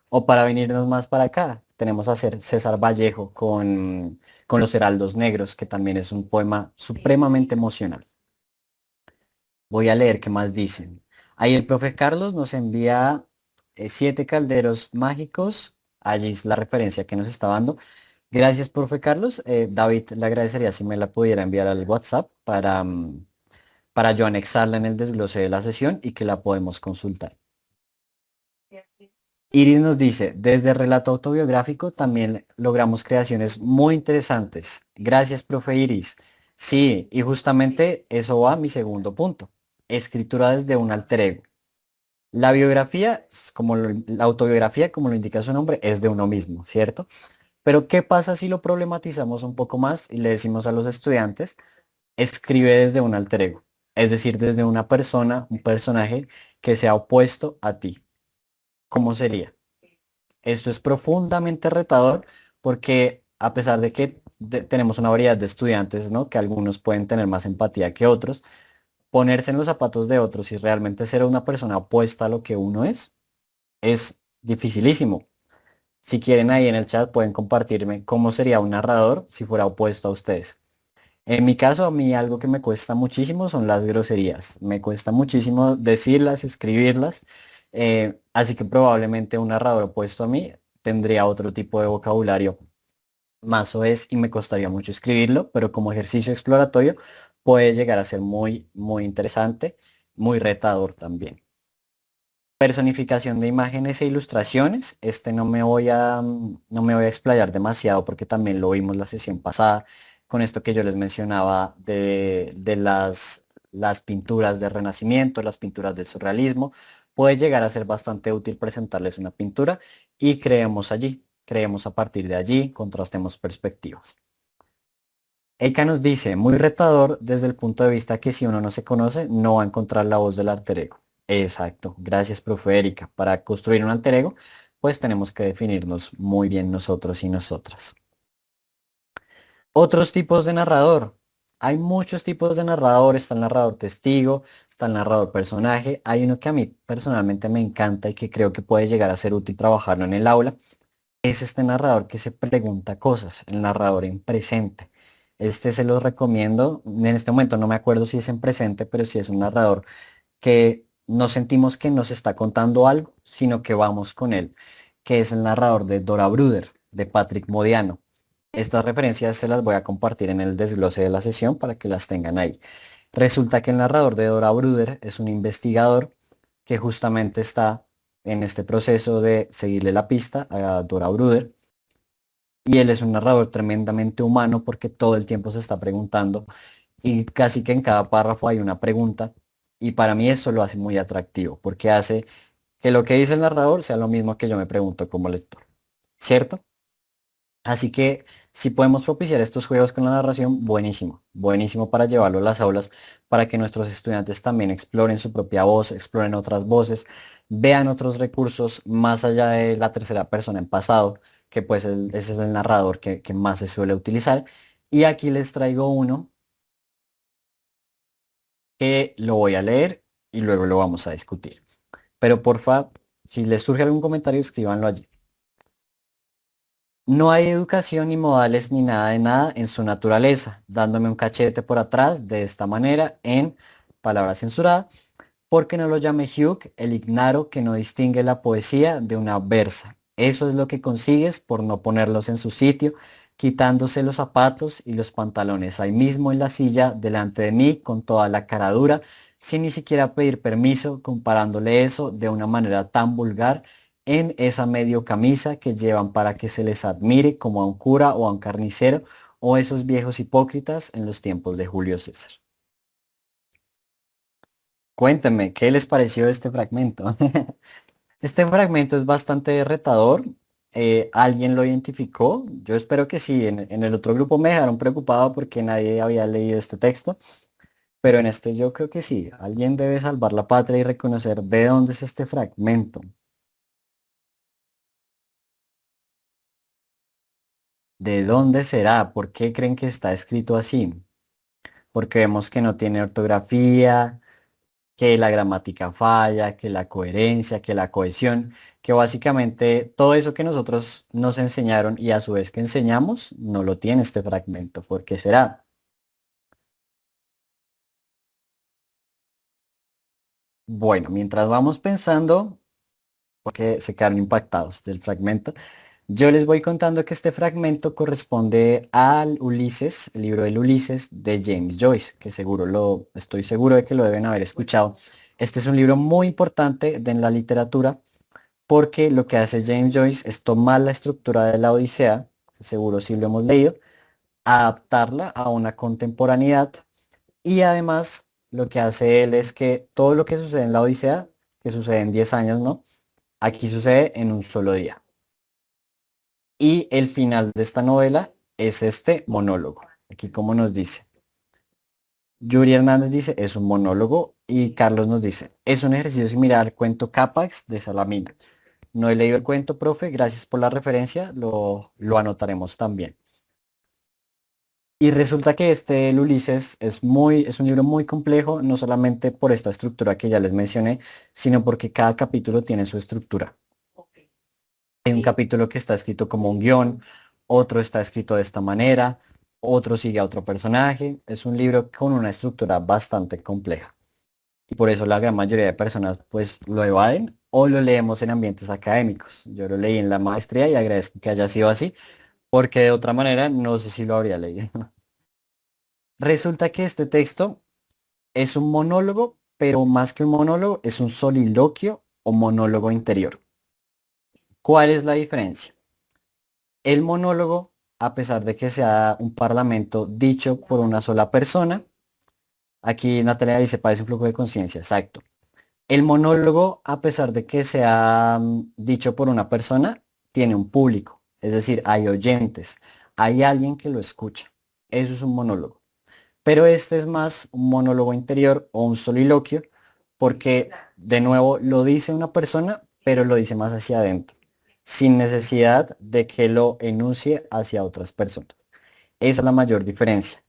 O para venirnos más para acá, tenemos a César Vallejo con Los Heraldos Negros, que también es un poema supremamente emocional. Voy a leer qué más dicen. Ahí el profe Carlos nos envía 7 calderos mágicos. Allí es la referencia que nos está dando. Gracias, profe Carlos. David, le agradecería si me la pudiera enviar al WhatsApp para yo anexarla en el desglose de la sesión y que la podemos consultar. Iris nos dice, desde relato autobiográfico también logramos creaciones muy interesantes. Gracias, profe Iris. Sí, y justamente eso va a mi segundo punto. Escritura desde un alter ego. La biografía, la autobiografía, como lo indica su nombre, es de uno mismo, ¿cierto? Pero ¿qué pasa si lo problematizamos un poco más y le decimos a los estudiantes, escribe desde un alter ego? Es decir, desde una persona, un personaje que sea opuesto a ti. ¿Cómo sería? Esto es profundamente retador porque a pesar de que tenemos una variedad de estudiantes, ¿no? Que algunos pueden tener más empatía que otros, ponerse en los zapatos de otros y realmente ser una persona opuesta a lo que uno es dificilísimo. Si quieren ahí en el chat pueden compartirme cómo sería un narrador si fuera opuesto a ustedes. En mi caso, a mí algo que me cuesta muchísimo son las groserías. Me cuesta muchísimo decirlas, escribirlas. Así que probablemente un narrador opuesto a mí tendría otro tipo de vocabulario más soez y me costaría mucho escribirlo, pero como ejercicio exploratorio puede llegar a ser muy, muy interesante, muy retador también. Personificación de imágenes e ilustraciones. Este no me voy a explayar demasiado porque también lo vimos la sesión pasada con esto que yo les mencionaba de las pinturas del Renacimiento, las pinturas del surrealismo. Puede llegar a ser bastante útil presentarles una pintura y creemos a partir de allí, contrastemos perspectivas. Eka nos dice, muy retador desde el punto de vista que si uno no se conoce, no va a encontrar la voz del alter ego. Exacto, gracias, profe Erika. Para construir un alter ego, pues tenemos que definirnos muy bien nosotros y nosotras. Otros tipos de narrador. Hay muchos tipos de narrador. Está el narrador testigo, está el narrador personaje. Hay uno que a mí personalmente me encanta y que creo que puede llegar a ser útil trabajarlo en el aula. Es este narrador que se pregunta cosas, el narrador en presente. Este se los recomiendo. En este momento no me acuerdo si es en presente, pero sí es un narrador que no sentimos que nos está contando algo, sino que vamos con él, que es el narrador de Dora Bruder, de Patrick Modiano. Estas referencias se las voy a compartir en el desglose de la sesión para que las tengan ahí. Resulta que el narrador de Dora Bruder es un investigador que justamente está en este proceso de seguirle la pista a Dora Bruder. Y él es un narrador tremendamente humano porque todo el tiempo se está preguntando y casi que en cada párrafo hay una pregunta. Y para mí eso lo hace muy atractivo porque hace que lo que dice el narrador sea lo mismo que yo me pregunto como lector. ¿Cierto? Así que si podemos propiciar estos juegos con la narración, buenísimo, buenísimo para llevarlo a las aulas, para que nuestros estudiantes también exploren su propia voz, exploren otras voces, vean otros recursos más allá de la tercera persona en pasado, que pues ese es el narrador que más se suele utilizar. Y aquí les traigo uno que lo voy a leer y luego lo vamos a discutir. Pero porfa, si les surge algún comentario, escríbanlo allí. No hay educación ni modales ni nada de nada en su naturaleza, dándome un cachete por atrás de esta manera en palabra censurada, porque no lo llame Hugh, el ignaro que no distingue la poesía de una versa. Eso es lo que consigues por no ponerlos en su sitio, quitándose los zapatos y los pantalones ahí mismo en la silla delante de mí con toda la cara dura, sin ni siquiera pedir permiso, comparándole eso de una manera tan vulgar en esa medio camisa que llevan para que se les admire como a un cura o a un carnicero o esos viejos hipócritas en los tiempos de Julio César. Cuéntenme, ¿qué les pareció este fragmento? Este fragmento es bastante retador. ¿Alguien lo identificó? Yo espero que sí. En el otro grupo me dejaron preocupado porque nadie había leído este texto, pero en este yo creo que sí. Alguien debe salvar la patria y reconocer de dónde es este fragmento. ¿De dónde será? ¿Por qué creen que está escrito así? Porque vemos que no tiene ortografía, que la gramática falla, que la coherencia, que la cohesión, que básicamente todo eso que nosotros nos enseñaron y a su vez que enseñamos, no lo tiene este fragmento. ¿Por qué será? Bueno, mientras vamos pensando, porque se quedaron impactados del fragmento, yo les voy contando que este fragmento corresponde al Ulises, el libro del Ulises de James Joyce, que estoy seguro de que lo deben haber escuchado. Este es un libro muy importante en la literatura porque lo que hace James Joyce es tomar la estructura de la Odisea, que seguro sí lo hemos leído, adaptarla a una contemporaneidad y además lo que hace él es que todo lo que sucede en la Odisea, que sucede en 10 años, ¿no? Aquí sucede en un solo día. Y el final de esta novela es este monólogo. Aquí como nos dice. Yuri Hernández dice, es un monólogo. Y Carlos nos dice, es un ejercicio similar al cuento Capax de Salamina. No he leído el cuento, profe. Gracias por la referencia. Lo anotaremos también. Y resulta que el Ulises es un libro muy complejo, no solamente por esta estructura que ya les mencioné, sino porque cada capítulo tiene su estructura. Hay un capítulo que está escrito como un guión, otro está escrito de esta manera, otro sigue a otro personaje. Es un libro con una estructura bastante compleja. Y por eso la gran mayoría de personas pues lo evaden o lo leemos en ambientes académicos. Yo lo leí en la maestría y agradezco que haya sido así, porque de otra manera no sé si lo habría leído. Resulta que este texto es un monólogo, pero más que un monólogo, es un soliloquio o monólogo interior. ¿Cuál es la diferencia? El monólogo, a pesar de que sea un parlamento dicho por una sola persona, aquí Natalia dice, parece un flujo de conciencia, exacto. El monólogo, a pesar de que sea dicho por una persona, tiene un público, es decir, hay oyentes, hay alguien que lo escucha. Eso es un monólogo. Pero este es más un monólogo interior o un soliloquio, porque de nuevo lo dice una persona, pero lo dice más hacia adentro, sin necesidad de que lo enuncie hacia otras personas. Esa es la mayor diferencia.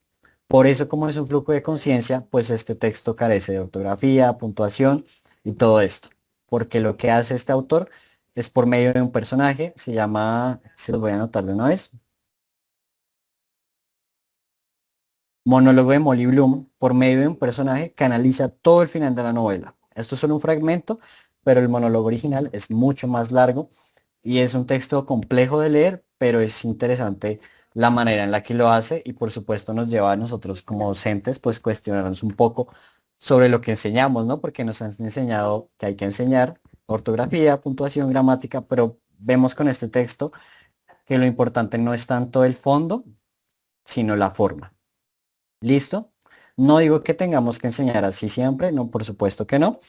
Por eso, como es un flujo de conciencia, pues este texto carece de ortografía, puntuación y todo esto. Porque lo que hace este autor es por medio de un personaje, se llama, se los voy a anotar de una vez, monólogo de Molly Bloom, por medio de un personaje canaliza todo el final de la novela. Esto es solo un fragmento, pero el monólogo original es mucho más largo y es un texto complejo de leer, pero es interesante la manera en la que lo hace y por supuesto nos lleva a nosotros como docentes pues cuestionarnos un poco sobre lo que enseñamos, ¿no? Porque nos han enseñado que hay que enseñar ortografía, puntuación, gramática, pero vemos con este texto que lo importante no es tanto el fondo, sino la forma. ¿Listo? No digo que tengamos que enseñar así siempre, no, por supuesto que no,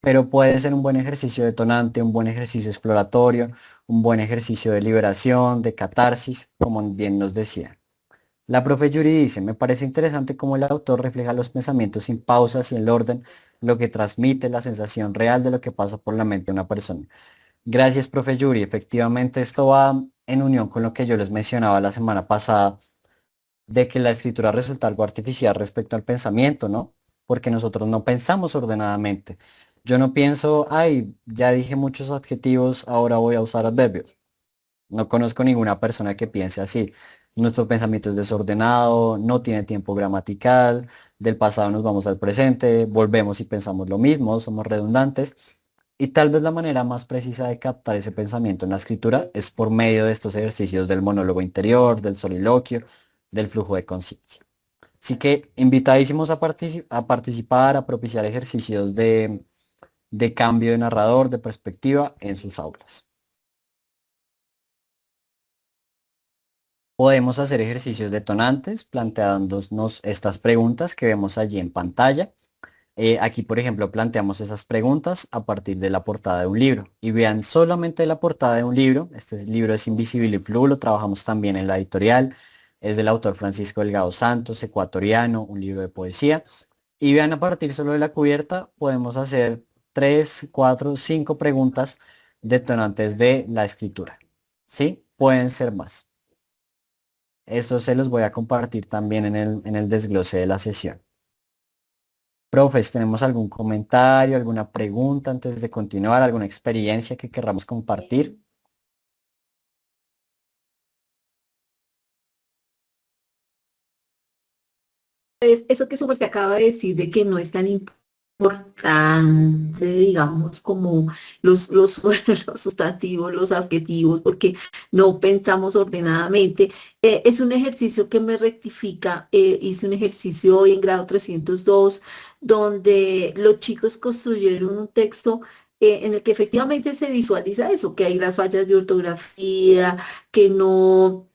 pero puede ser un buen ejercicio detonante, un buen ejercicio exploratorio, un buen ejercicio de liberación, de catarsis, como bien nos decía. La profe Yuri dice, me parece interesante cómo el autor refleja los pensamientos sin pausas y el orden, lo que transmite la sensación real de lo que pasa por la mente de una persona. Gracias, profe Yuri. Efectivamente, esto va en unión con lo que yo les mencionaba la semana pasada de que la escritura resulta algo artificial respecto al pensamiento, ¿no? Porque nosotros no pensamos ordenadamente. Yo no pienso, ay, ya dije muchos adjetivos, ahora voy a usar adverbios. No conozco ninguna persona que piense así. Nuestro pensamiento es desordenado, no tiene tiempo gramatical, del pasado nos vamos al presente, volvemos y pensamos lo mismo, somos redundantes. Y tal vez la manera más precisa de captar ese pensamiento en la escritura es por medio de estos ejercicios del monólogo interior, del soliloquio, del flujo de conciencia. Así que invitadísimos a participar, a propiciar ejercicios de cambio de narrador, de perspectiva en sus aulas. Podemos hacer ejercicios detonantes planteándonos estas preguntas que vemos allí en pantalla. Aquí, por ejemplo, planteamos esas preguntas a partir de la portada de un libro. Y vean solamente la portada de un libro. Este libro es Invisible y Flu, lo trabajamos también en la editorial. Es del autor Francisco Delgado Santos, ecuatoriano, un libro de poesía. Y vean, a partir solo de la cubierta, podemos hacer 3, 4, 5 preguntas detonantes de la escritura. ¿Sí? Pueden ser más. Esto se los voy a compartir también en el desglose de la sesión. Profes, ¿tenemos algún comentario, alguna pregunta antes de continuar, alguna experiencia que querramos compartir? Pues eso que Super se acaba de decir de que no es tan importante, digamos, como los, los sustantivos, los adjetivos, porque no pensamos ordenadamente. Es un ejercicio que me rectifica. Hice un ejercicio hoy en grado 302, donde los chicos construyeron un texto en el que efectivamente se visualiza eso, que hay las fallas de ortografía, que no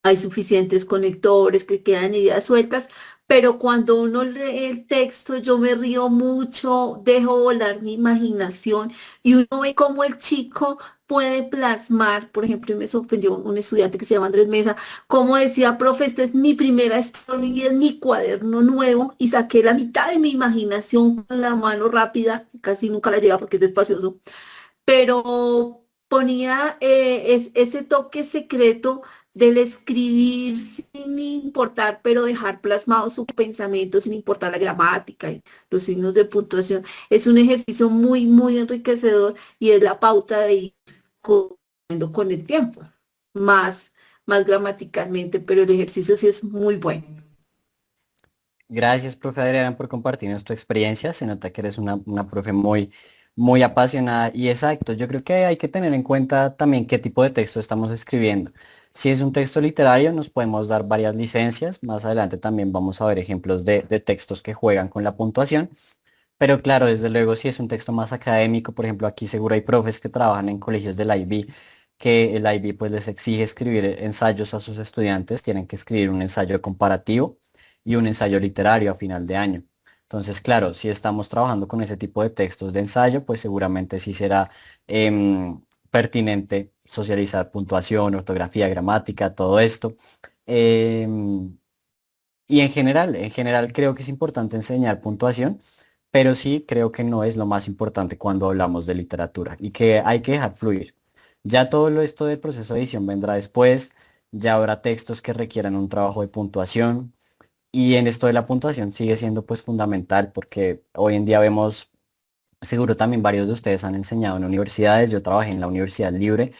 hay suficientes conectores, que quedan ideas sueltas, pero cuando uno lee el texto yo me río mucho, dejo volar mi imaginación y uno ve cómo el chico puede plasmar, por ejemplo, y me sorprendió un estudiante que se llama Andrés Mesa, como decía, profe, esta es mi primera historia y es mi cuaderno nuevo y saqué la mitad de mi imaginación con la mano rápida, casi nunca la lleva porque es despacioso, pero ponía ese toque secreto del escribir sin importar, pero dejar plasmado su pensamiento sin importar la gramática y los signos de puntuación. Es un ejercicio muy, muy enriquecedor y es la pauta de ir con el tiempo. Más más gramaticalmente, pero el ejercicio sí es muy bueno. Gracias, profe Adriana, por compartirnos tu experiencia. Se nota que eres una profe muy apasionada y exacto. Yo creo que hay que tener en cuenta también qué tipo de texto estamos escribiendo. Si es un texto literario, nos podemos dar varias licencias. Más adelante también vamos a ver ejemplos de textos que juegan con la puntuación. Pero claro, desde luego, si es un texto más académico, por ejemplo, aquí seguro hay profes que trabajan en colegios del IB, que el IB pues les exige escribir ensayos a sus estudiantes, tienen que escribir un ensayo comparativo y un ensayo literario a final de año. Entonces, claro, si estamos trabajando con ese tipo de textos de ensayo, pues seguramente sí será pertinente socializar puntuación, ortografía, gramática, todo esto. Y en general creo que es importante enseñar puntuación, pero sí creo que no es lo más importante cuando hablamos de literatura y que hay que dejar fluir. Ya todo esto del proceso de edición vendrá después, ya habrá textos que requieran un trabajo de puntuación y en esto de la puntuación sigue siendo pues fundamental porque hoy en día vemos, seguro también varios de ustedes han enseñado en universidades, yo trabajé en la Universidad Libre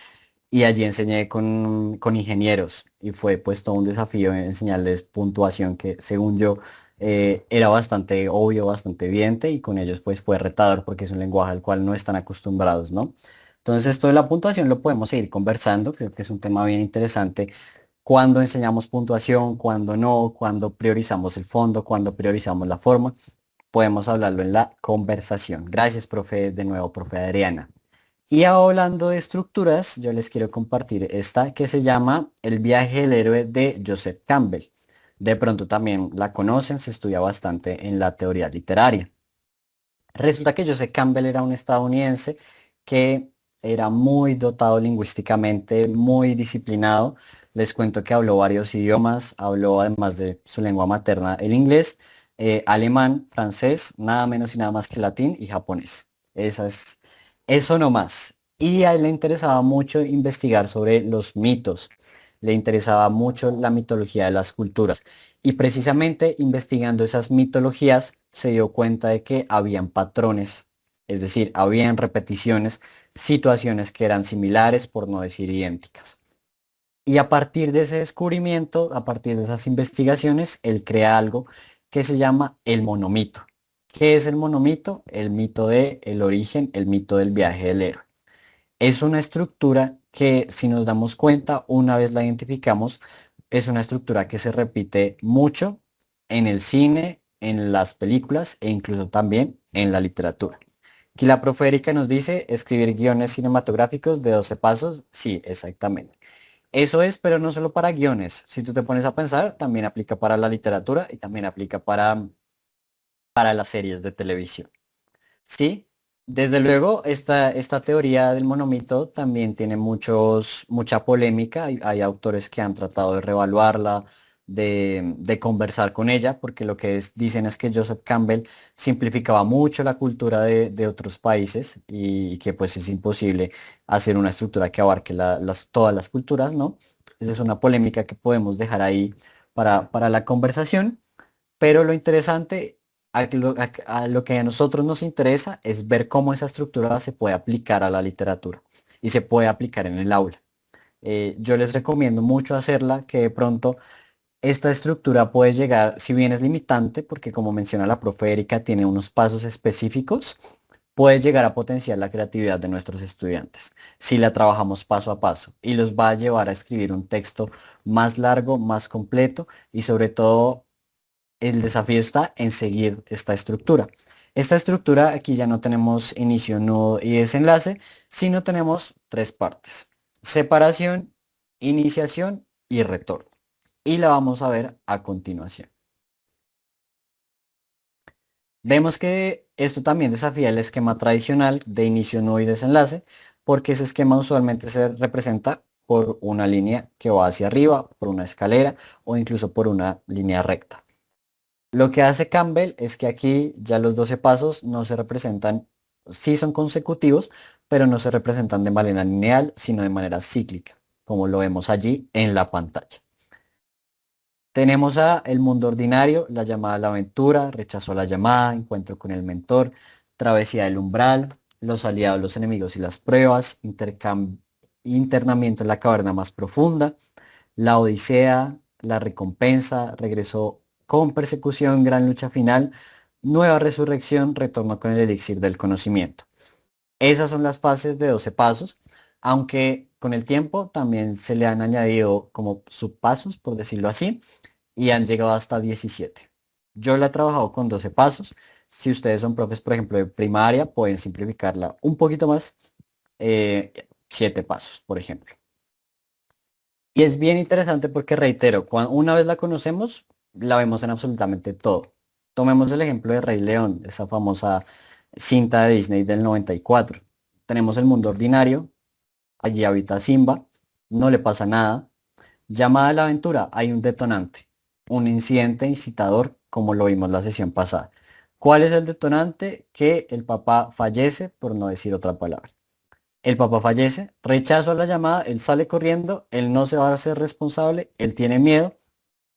y allí enseñé con ingenieros y fue pues todo un desafío enseñarles puntuación que según yo era bastante obvio, bastante evidente y con ellos pues fue retador porque es un lenguaje al cual no están acostumbrados, ¿no? Entonces esto de la puntuación lo podemos seguir conversando, creo que es un tema bien interesante. Cuando enseñamos puntuación, cuando no, cuando priorizamos el fondo, cuando priorizamos la forma, podemos hablarlo en la conversación. Gracias, profe, de nuevo, profe Adriana. Y hablando de estructuras, yo les quiero compartir esta que se llama El viaje del héroe de Joseph Campbell. De pronto también la conocen, se estudia bastante en la teoría literaria. Resulta que Joseph Campbell era un estadounidense que era muy dotado lingüísticamente, muy disciplinado. Les cuento que habló varios idiomas, habló además de su lengua materna, el inglés, alemán, francés, nada menos y nada más que latín y japonés. Eso no más. Y a él le interesaba mucho investigar sobre los mitos, le interesaba mucho la mitología de las culturas. Y precisamente investigando esas mitologías se dio cuenta de que habían patrones, es decir, habían repeticiones, situaciones que eran similares, por no decir idénticas. Y a partir de ese descubrimiento, a partir de esas investigaciones, él crea algo que se llama el monomito. ¿Qué es el monomito? El mito de el origen, el mito del viaje del héroe. Es una estructura que, si nos damos cuenta, una vez la identificamos, es una estructura que se repite mucho en el cine, en las películas e incluso también en la literatura. Aquí la profe Erika nos dice escribir guiones cinematográficos de 12 pasos. Sí, exactamente. Eso es, pero no solo para guiones. Si tú te pones a pensar, también aplica para la literatura y también aplica para las series de televisión. Sí, desde luego, esta teoría del monomito también tiene mucha polémica. Hay autores que han tratado de reevaluarla, de conversar con ella, porque lo que dicen es que Joseph Campbell simplificaba mucho la cultura de otros países y que pues es imposible hacer una estructura que abarque todas las culturas, ¿no? Esa es una polémica que podemos dejar ahí para la conversación. Pero lo interesante, a lo que a nosotros nos interesa es ver cómo esa estructura se puede aplicar a la literatura y se puede aplicar en el aula. Yo les recomiendo mucho hacerla, que de pronto esta estructura puede llegar, si bien es limitante, porque como menciona la profe Erika, tiene unos pasos específicos, puede llegar a potenciar la creatividad de nuestros estudiantes si la trabajamos paso a paso y los va a llevar a escribir un texto más largo, más completo y sobre todo el desafío está en seguir esta estructura. Esta estructura aquí ya no tenemos inicio, nudo y desenlace, sino tenemos tres partes: separación, iniciación y retorno. Y la vamos a ver a continuación. Vemos que esto también desafía el esquema tradicional de inicio, nudo y desenlace, porque ese esquema usualmente se representa por una línea que va hacia arriba, por una escalera o incluso por una línea recta. Lo que hace Campbell es que aquí ya los 12 pasos no se representan, sí son consecutivos, pero no se representan de manera lineal, sino de manera cíclica, como lo vemos allí en la pantalla. Tenemos a el mundo ordinario, la llamada a la aventura, rechazo a la llamada, encuentro con el mentor, travesía del umbral, los aliados, los enemigos y las pruebas, internamiento en la caverna más profunda, La Odisea, La Recompensa, Regresó con Persecución, Gran Lucha Final, Nueva Resurrección, Retorno con el Elixir del Conocimiento. Esas son las fases de 12 pasos, aunque con el tiempo también se le han añadido como subpasos, por decirlo así, y han llegado hasta 17. Yo la he trabajado con 12 pasos. Si ustedes son profes, por ejemplo, de primaria, pueden simplificarla un poquito más, 7 pasos, por ejemplo. Y es bien interesante porque, reitero, una vez la conocemos, la vemos en absolutamente todo. Tomemos el ejemplo de Rey León, esa famosa cinta de Disney del 94. Tenemos el mundo ordinario, allí habita Simba, no le pasa nada. Llamada a la aventura, hay un detonante, un incidente incitador, como lo vimos la sesión pasada. ¿Cuál es el detonante? Que el papá fallece, por no decir otra palabra. El papá fallece, rechazo a la llamada, él sale corriendo, él no se va a hacer responsable, él tiene miedo.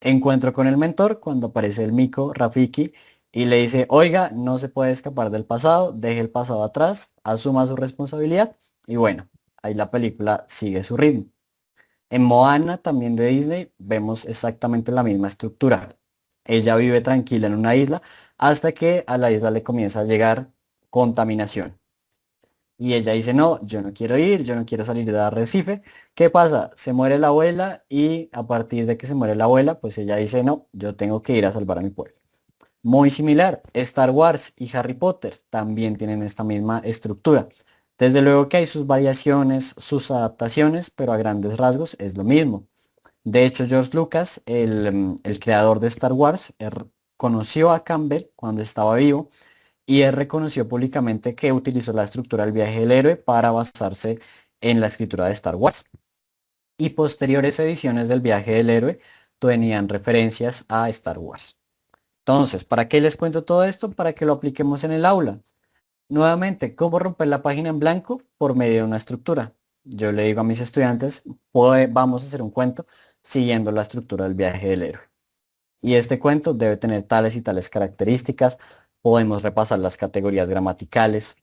Encuentro con el mentor cuando aparece el mico Rafiki y le dice, oiga, no se puede escapar del pasado, deje el pasado atrás, asuma su responsabilidad y bueno, ahí la película sigue su ritmo. En Moana, también de Disney, vemos exactamente la misma estructura. Ella vive tranquila en una isla hasta que a la isla le comienza a llegar contaminación. Y ella dice, no, yo no quiero ir, yo no quiero salir de Arrecife. ¿Qué pasa? Se muere la abuela y a partir de que se muere la abuela, pues ella dice, no, yo tengo que ir a salvar a mi pueblo. Muy similar, Star Wars y Harry Potter también tienen esta misma estructura. Desde luego que hay sus variaciones, sus adaptaciones, pero a grandes rasgos es lo mismo. De hecho, George Lucas, el creador de Star Wars, conoció a Campbell cuando estaba vivo y él reconoció públicamente que utilizó la estructura del viaje del héroe para basarse en la escritura de Star Wars. Y posteriores ediciones del viaje del héroe tenían referencias a Star Wars. Entonces, ¿para qué les cuento todo esto? Para que lo apliquemos en el aula. Nuevamente, ¿cómo romper la página en blanco? Por medio de una estructura. Yo le digo a mis estudiantes, vamos a hacer un cuento siguiendo la estructura del viaje del héroe. Y este cuento debe tener tales y tales características. Podemos repasar las categorías gramaticales.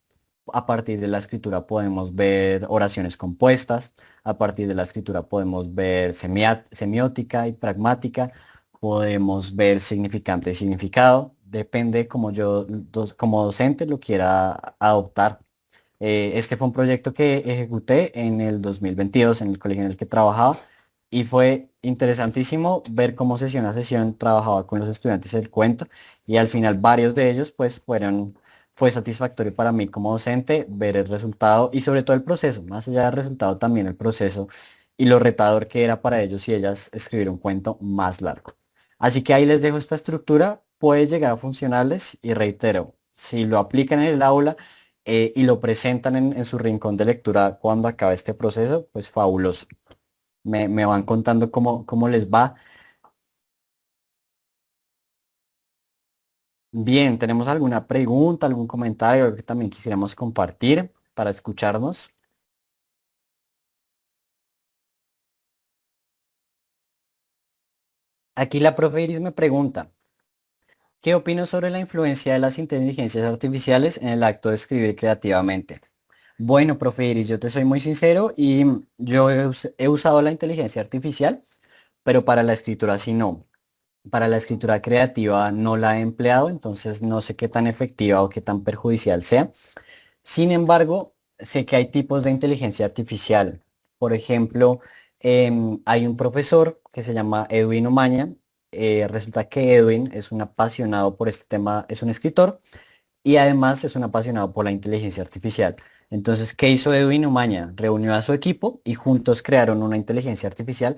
A partir de la escritura podemos ver oraciones compuestas. A partir de la escritura podemos ver semiótica y pragmática. Podemos ver significante y significado. Depende como yo como docente lo quiera adoptar. Este fue un proyecto que ejecuté en el 2022 en el colegio en el que trabajaba y fue interesantísimo ver cómo sesión a sesión trabajaba con los estudiantes el cuento y al final varios de ellos pues fue satisfactorio para mí como docente ver el resultado y sobre todo el proceso, más allá del resultado también el proceso y lo retador que era para ellos y ellas escribir un cuento más largo. Así que ahí les dejo esta estructura, puede llegar a funcionarles y reitero, si lo aplican en el aula, y lo presentan en su rincón de lectura cuando acabe este proceso, pues fabuloso. Me van contando cómo les va. Bien, ¿tenemos alguna pregunta, algún comentario que también quisiéramos compartir para escucharnos? Aquí la profe Iris me pregunta, ¿qué opino sobre la influencia de las inteligencias artificiales en el acto de escribir creativamente? Bueno, profe Iris, yo te soy muy sincero y yo he usado la inteligencia artificial, pero para la escritura sí no. Para la escritura creativa no la he empleado, entonces no sé qué tan efectiva o qué tan perjudicial sea. Sin embargo, sé que hay tipos de inteligencia artificial. Por ejemplo, hay un profesor que se llama Edwin Omaña. Resulta que Edwin es un apasionado por este tema, es un escritor y además es un apasionado por la inteligencia artificial. Entonces, ¿qué hizo Edwin Omaña? Reunió a su equipo y juntos crearon una inteligencia artificial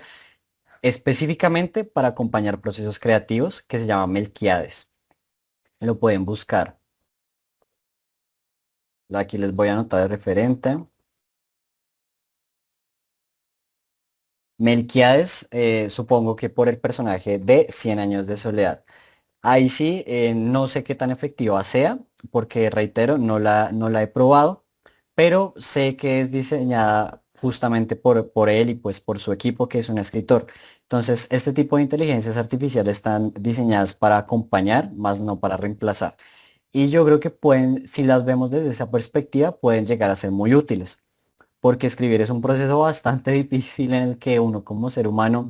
específicamente para acompañar procesos creativos que se llama Melquiades. Lo pueden buscar. Aquí les voy a anotar el referente. Melquiades, supongo que por el personaje de 100 años de soledad. Ahí sí, no sé qué tan efectiva sea, porque reitero, no la he probado, pero sé que es diseñada justamente por él y pues por su equipo, que es un escritor. Entonces, este tipo de inteligencias artificiales están diseñadas para acompañar, más no para reemplazar. Y yo creo que pueden, si las vemos desde esa perspectiva, pueden llegar a ser muy útiles. porque escribir es un proceso bastante difícil en el que uno como ser humano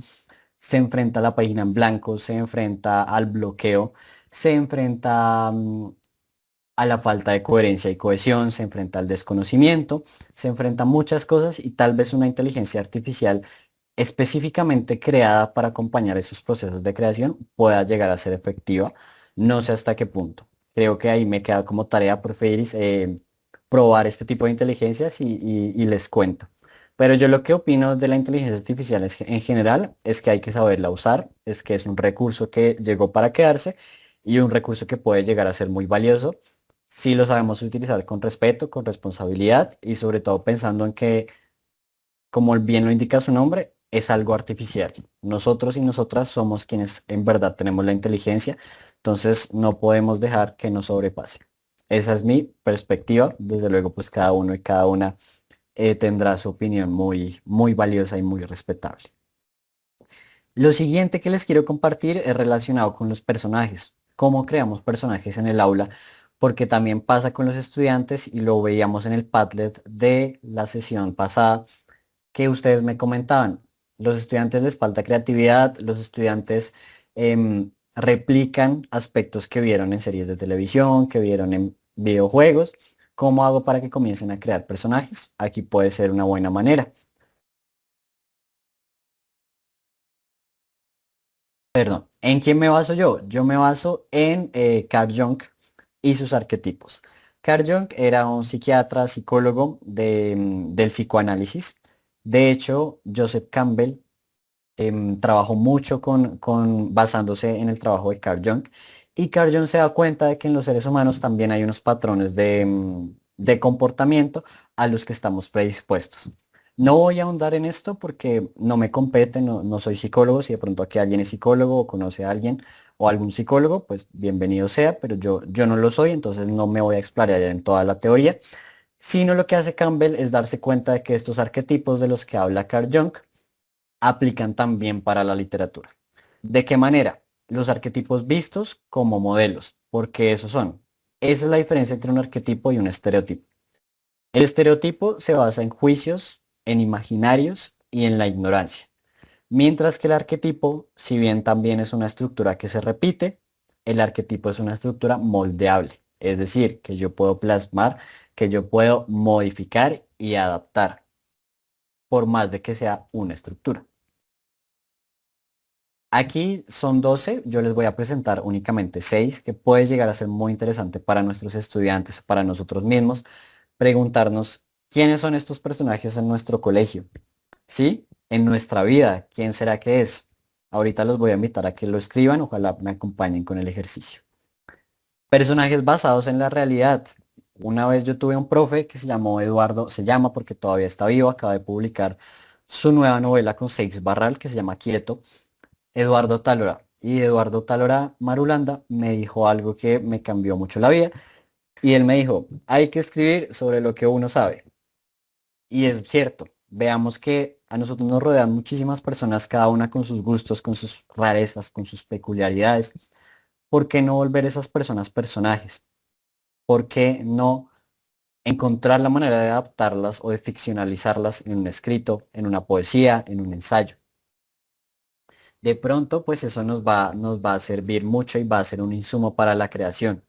se enfrenta a la página en blanco, se enfrenta al bloqueo, se enfrenta a la falta de coherencia y cohesión, se enfrenta al desconocimiento, se enfrenta a muchas cosas y tal vez una inteligencia artificial específicamente creada para acompañar esos procesos de creación pueda llegar a ser efectiva. No sé hasta qué punto. Creo que ahí me queda como tarea, Porfiris, probar este tipo de inteligencias y les cuento. Pero yo lo que opino de la inteligencia artificial en general es que hay que saberla usar, es que es un recurso que llegó para quedarse y un recurso que puede llegar a ser muy valioso si lo sabemos utilizar con respeto, con responsabilidad y sobre todo pensando en que, como bien lo indica su nombre, es algo artificial. Nosotros y nosotras somos quienes en verdad tenemos la inteligencia, entonces no podemos dejar que nos sobrepase. Esa es mi perspectiva. Desde luego, pues cada uno y cada una tendrá su opinión muy, muy valiosa y muy respetable. Lo siguiente que les quiero compartir es relacionado con los personajes. Cómo creamos personajes en el aula, porque también pasa con los estudiantes y lo veíamos en el Padlet de la sesión pasada que ustedes me comentaban. Los estudiantes les falta creatividad, los estudiantes replican aspectos que vieron en series de televisión, que vieron en videojuegos. ¿Cómo hago para que comiencen a crear personajes? Aquí puede ser una buena manera. Perdón, ¿en quién me baso yo? Yo me baso en Carl Jung y sus arquetipos. Carl Jung era un psiquiatra, psicólogo del psicoanálisis. De hecho, Joseph Campbell trabajó mucho basándose en el trabajo de Carl Jung. Y Carl Jung se da cuenta de que en los seres humanos también hay unos patrones de comportamiento a los que estamos predispuestos. No voy a ahondar en esto porque no me compete, no soy psicólogo. Si de pronto aquí alguien es psicólogo o conoce a alguien o algún psicólogo, pues bienvenido sea, pero yo no lo soy, entonces no me voy a explayar en toda la teoría, sino lo que hace Campbell es darse cuenta de que estos arquetipos de los que habla Carl Jung aplican también para la literatura. ¿De qué manera? Los arquetipos vistos como modelos, porque esos son. Esa es la diferencia entre un arquetipo y un estereotipo. El estereotipo se basa en juicios, en imaginarios y en la ignorancia. Mientras que el arquetipo, si bien también es una estructura que se repite, el arquetipo es una estructura moldeable. Es decir, que yo puedo plasmar, que yo puedo modificar y adaptar, por más de que sea una estructura. Aquí son 12, yo les voy a presentar únicamente 6, que puede llegar a ser muy interesante para nuestros estudiantes, para nosotros mismos, preguntarnos quiénes son estos personajes en nuestro colegio, ¿sí? En nuestra vida, ¿quién será que es? Ahorita los voy a invitar a que lo escriban, ojalá me acompañen con el ejercicio. Personajes basados en la realidad. Una vez yo tuve un profe que se llamó Eduardo, se llama porque todavía está vivo, acaba de publicar su nueva novela con Seix Barral que se llama Quieto. Eduardo Talora. Y Eduardo Talora Marulanda me dijo algo que me cambió mucho la vida. Y él me dijo, hay que escribir sobre lo que uno sabe. Y es cierto, veamos que a nosotros nos rodean muchísimas personas, cada una con sus gustos, con sus rarezas, con sus peculiaridades. ¿Por qué no volver esas personas personajes? ¿Por qué no encontrar la manera de adaptarlas o de ficcionalizarlas en un escrito, en una poesía, en un ensayo? De pronto, pues eso nos va a servir mucho y va a ser un insumo para la creación.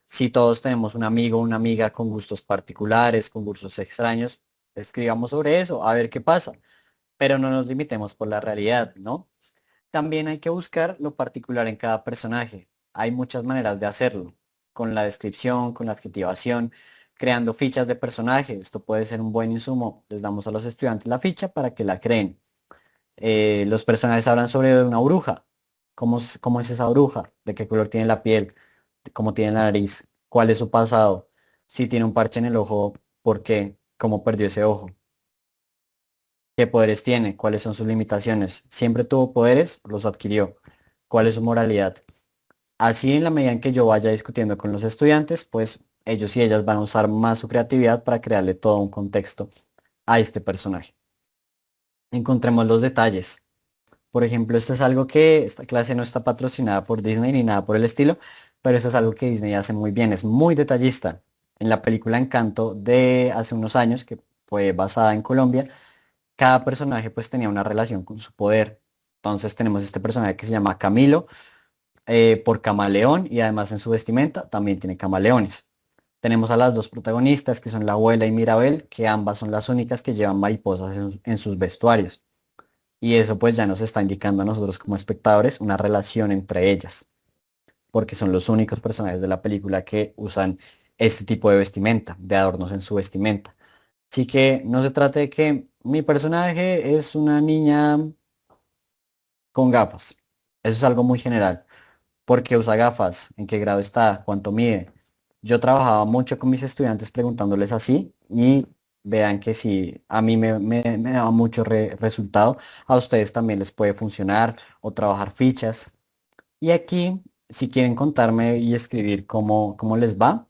Si todos tenemos un amigo o una amiga con gustos particulares, con gustos extraños, escribamos sobre eso, a ver qué pasa. Pero no nos limitemos por la realidad, ¿no? También hay que buscar lo particular en cada personaje. Hay muchas maneras de hacerlo, con la descripción, con la adjetivación, creando fichas de personaje. Esto puede ser un buen insumo. Les damos a los estudiantes la ficha para que la creen. Los personajes hablan sobre una bruja. ¿Cómo es esa bruja? ¿De qué color tiene la piel? ¿Cómo tiene la nariz? ¿Cuál es su pasado? Si tiene un parche en el ojo, ¿por qué? ¿Cómo perdió ese ojo? ¿Qué poderes tiene? ¿Cuáles son sus limitaciones? ¿Siempre tuvo poderes? ¿Los adquirió? ¿Cuál es su moralidad? Así en la medida en que yo vaya discutiendo con los estudiantes, pues ellos y ellas van a usar más su creatividad para crearle todo un contexto a este personaje. Encontremos los detalles. Por ejemplo, esto es algo que esta clase no está patrocinada por Disney ni nada por el estilo, pero eso es algo que Disney hace muy bien, es muy detallista. En la película Encanto de hace unos años, que fue basada en Colombia, cada personaje pues tenía una relación con su poder. Entonces tenemos este personaje que se llama Camilo, por camaleón, y además en su vestimenta también tiene camaleones. Tenemos a las dos protagonistas, que son la abuela y Mirabel, que ambas son las únicas que llevan mariposas en sus vestuarios. Y eso pues ya nos está indicando a nosotros como espectadores una relación entre ellas, porque son los únicos personajes de la película que usan este tipo de vestimenta, de adornos en su vestimenta. Así que no se trata de que mi personaje es una niña con gafas. Eso es algo muy general. ¿Por qué usa gafas? ¿En qué grado está? ¿Cuánto mide? Yo trabajaba mucho con mis estudiantes preguntándoles así, y vean que si a mí me daba mucho resultado, a ustedes también les puede funcionar, o trabajar fichas. Y aquí, si quieren contarme y escribir cómo les va,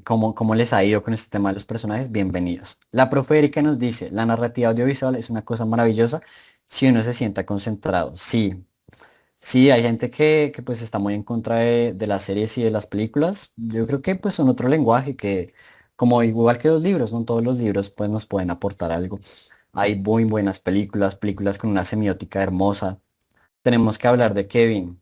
cómo les ha ido con este tema de los personajes, bienvenidos. La profe Erika nos dice, la narrativa audiovisual es una cosa maravillosa si uno se sienta concentrado. Sí, sí, hay gente que pues está muy en contra de las series y de las películas. Yo creo que pues son otro lenguaje que, como igual que los libros, no todos los libros pues nos pueden aportar algo. Hay muy buenas películas, películas con una semiótica hermosa. Tenemos que hablar de Kevin.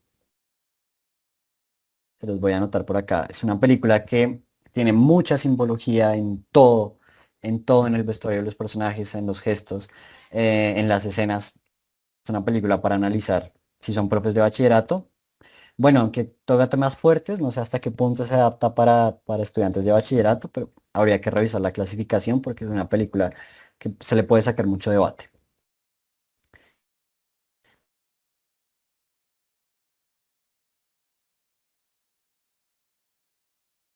Se los voy a anotar por acá. Es una película que tiene mucha simbología en todo, en el vestuario de los personajes, en los gestos, en las escenas. Es una película para analizar si son profes de bachillerato. Bueno, aunque toca temas fuertes, no sé hasta qué punto se adapta para estudiantes de bachillerato, pero habría que revisar la clasificación porque es una película que se le puede sacar mucho debate.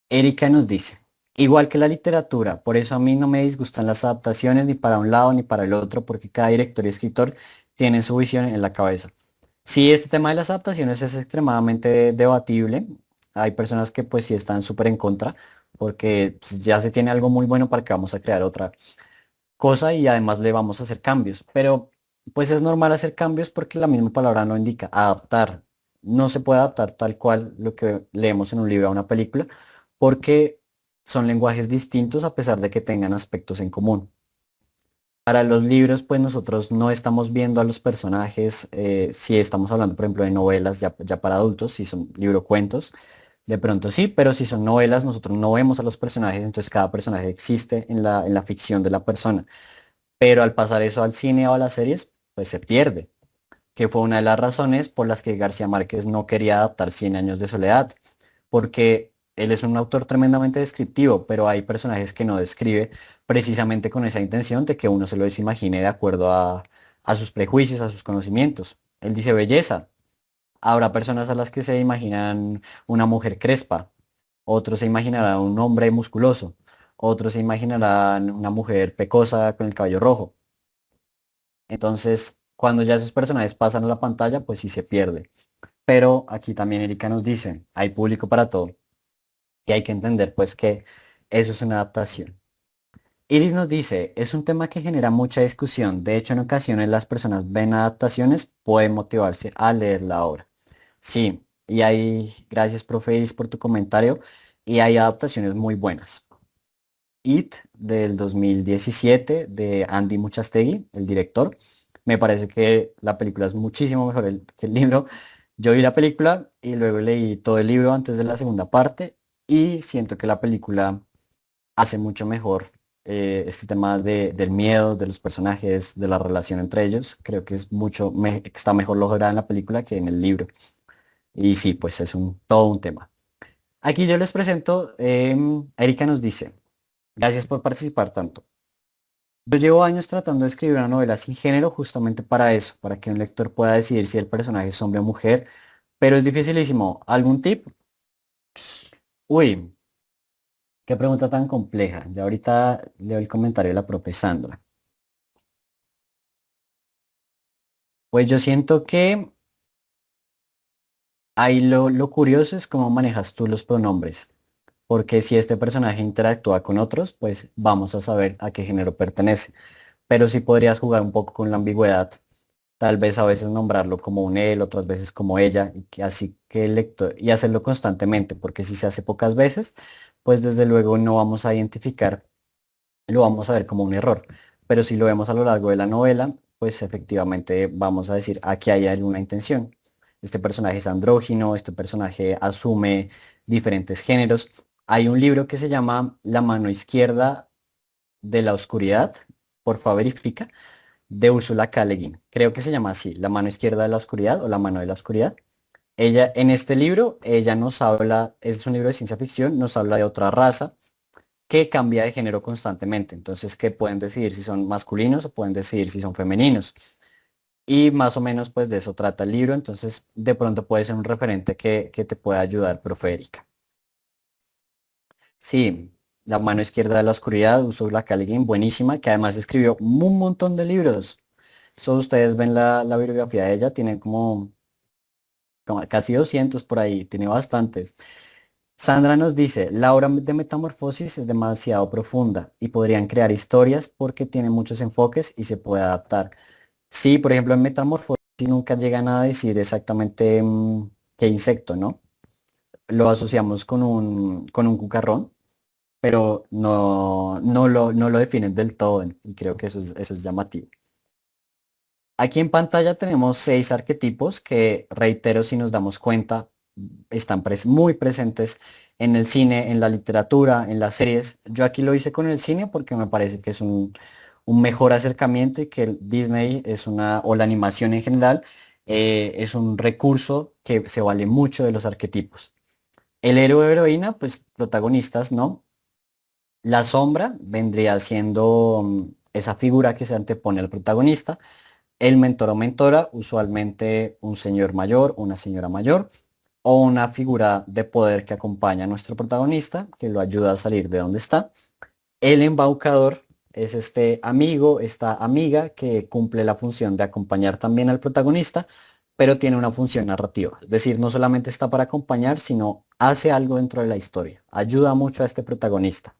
Erika nos dice, igual que la literatura, por eso a mí no me disgustan las adaptaciones ni para un lado ni para el otro, porque cada director y escritor tiene su visión en la cabeza. Sí, este tema de las adaptaciones es extremadamente debatible. Hay personas que pues sí están súper en contra, porque pues, ya se tiene algo muy bueno para que vamos a crear otra cosa y además le vamos a hacer cambios. Pero pues es normal hacer cambios porque la misma palabra no indica adaptar. No se puede adaptar tal cual lo que leemos en un libro a una película, porque son lenguajes distintos a pesar de que tengan aspectos en común. Para los libros, pues nosotros no estamos viendo a los personajes, si estamos hablando, por ejemplo, de novelas ya para adultos, si son librocuentos, de pronto sí, pero si son novelas, nosotros no vemos a los personajes, entonces cada personaje existe en la ficción de la persona. Pero al pasar eso al cine o a las series, pues se pierde, que fue una de las razones por las que García Márquez no quería adaptar Cien años de soledad, porque él es un autor tremendamente descriptivo, pero hay personajes que no describe precisamente con esa intención de que uno se los imagine de acuerdo a sus prejuicios, a sus conocimientos. Él dice belleza. Habrá personas a las que se imaginan una mujer crespa, otros se imaginarán un hombre musculoso, otros se imaginarán una mujer pecosa con el cabello rojo. Entonces, cuando ya esos personajes pasan a la pantalla, pues sí se pierde. Pero aquí también Erika nos dice, hay público para todo. Y hay que entender pues que eso es una adaptación. Iris nos dice, es un tema que genera mucha discusión. De hecho, en ocasiones las personas ven adaptaciones, pueden motivarse a leer la obra. Sí, y hay, gracias profe Iris por tu comentario, y hay adaptaciones muy buenas. It del 2017 de Andy Muchastegui, el director. Me parece que la película es muchísimo mejor que el libro. Yo vi la película y luego leí todo el libro antes de la segunda parte, y siento que la película hace mucho mejor este tema del miedo, de los personajes, de la relación entre ellos. Creo que es está mejor lograda en la película que en el libro. Y sí, pues es todo un tema. Aquí yo les presento, Erika nos dice, gracias por participar tanto. Yo llevo años tratando de escribir una novela sin género justamente para eso, para que un lector pueda decidir si el personaje es hombre o mujer, pero es dificilísimo. ¿Algún tip? Uy, qué pregunta tan compleja. Ya ahorita leo el comentario de la propia Sandra. Pues yo siento que ahí lo curioso es cómo manejas tú los pronombres, porque si este personaje interactúa con otros, pues vamos a saber a qué género pertenece. Pero sí podrías jugar un poco con la ambigüedad, tal vez a veces nombrarlo como un él, otras veces como ella, y que así que el lector, y hacerlo constantemente, porque si se hace pocas veces, pues desde luego no vamos a identificar lo vamos a ver como un error. Pero si lo vemos a lo largo de la novela, pues efectivamente vamos a decir, aquí hay alguna intención. Este personaje es andrógino, este personaje asume diferentes géneros. Hay un libro que se llama La mano izquierda de la oscuridad, por favor verifica, de Ursula K. Le Guin. Creo que se llama así, La mano izquierda de la oscuridad o La mano de la oscuridad. Ella, en este libro, ella nos habla, es un libro de ciencia ficción, nos habla de otra raza que cambia de género constantemente. Entonces, que pueden decidir si son masculinos o pueden decidir si son femeninos. Y más o menos, pues de eso trata el libro. Entonces, de pronto puede ser un referente que te pueda ayudar, profe Erika. Sí, La mano izquierda de la oscuridad, Ursula K. Le Guin, buenísima, que además escribió un montón de libros. So, ustedes ven la bibliografía de ella, tiene como casi 200 por ahí, tiene bastantes. Sandra nos dice, la obra de Metamorfosis es demasiado profunda y podrían crear historias porque tiene muchos enfoques y se puede adaptar. Sí, por ejemplo, en Metamorfosis nunca llegan a decir exactamente qué insecto, ¿no? Lo asociamos con un cucarrón, pero no lo definen del todo y creo que eso es llamativo. Aquí en pantalla tenemos 6 arquetipos que, reitero, si nos damos cuenta, están muy presentes en el cine, en la literatura, en las series. Yo aquí lo hice con el cine porque me parece que es un mejor acercamiento y que el Disney o la animación en general, es un recurso que se vale mucho de los arquetipos. El héroe o heroína, pues protagonistas, ¿no? La sombra vendría siendo esa figura que se antepone al protagonista. El mentor o mentora, usualmente un señor mayor, una señora mayor, o una figura de poder que acompaña a nuestro protagonista, que lo ayuda a salir de donde está. El embaucador es este amigo, esta amiga que cumple la función de acompañar también al protagonista, pero tiene una función narrativa. Es decir, no solamente está para acompañar, sino hace algo dentro de la historia. Ayuda mucho a este protagonista.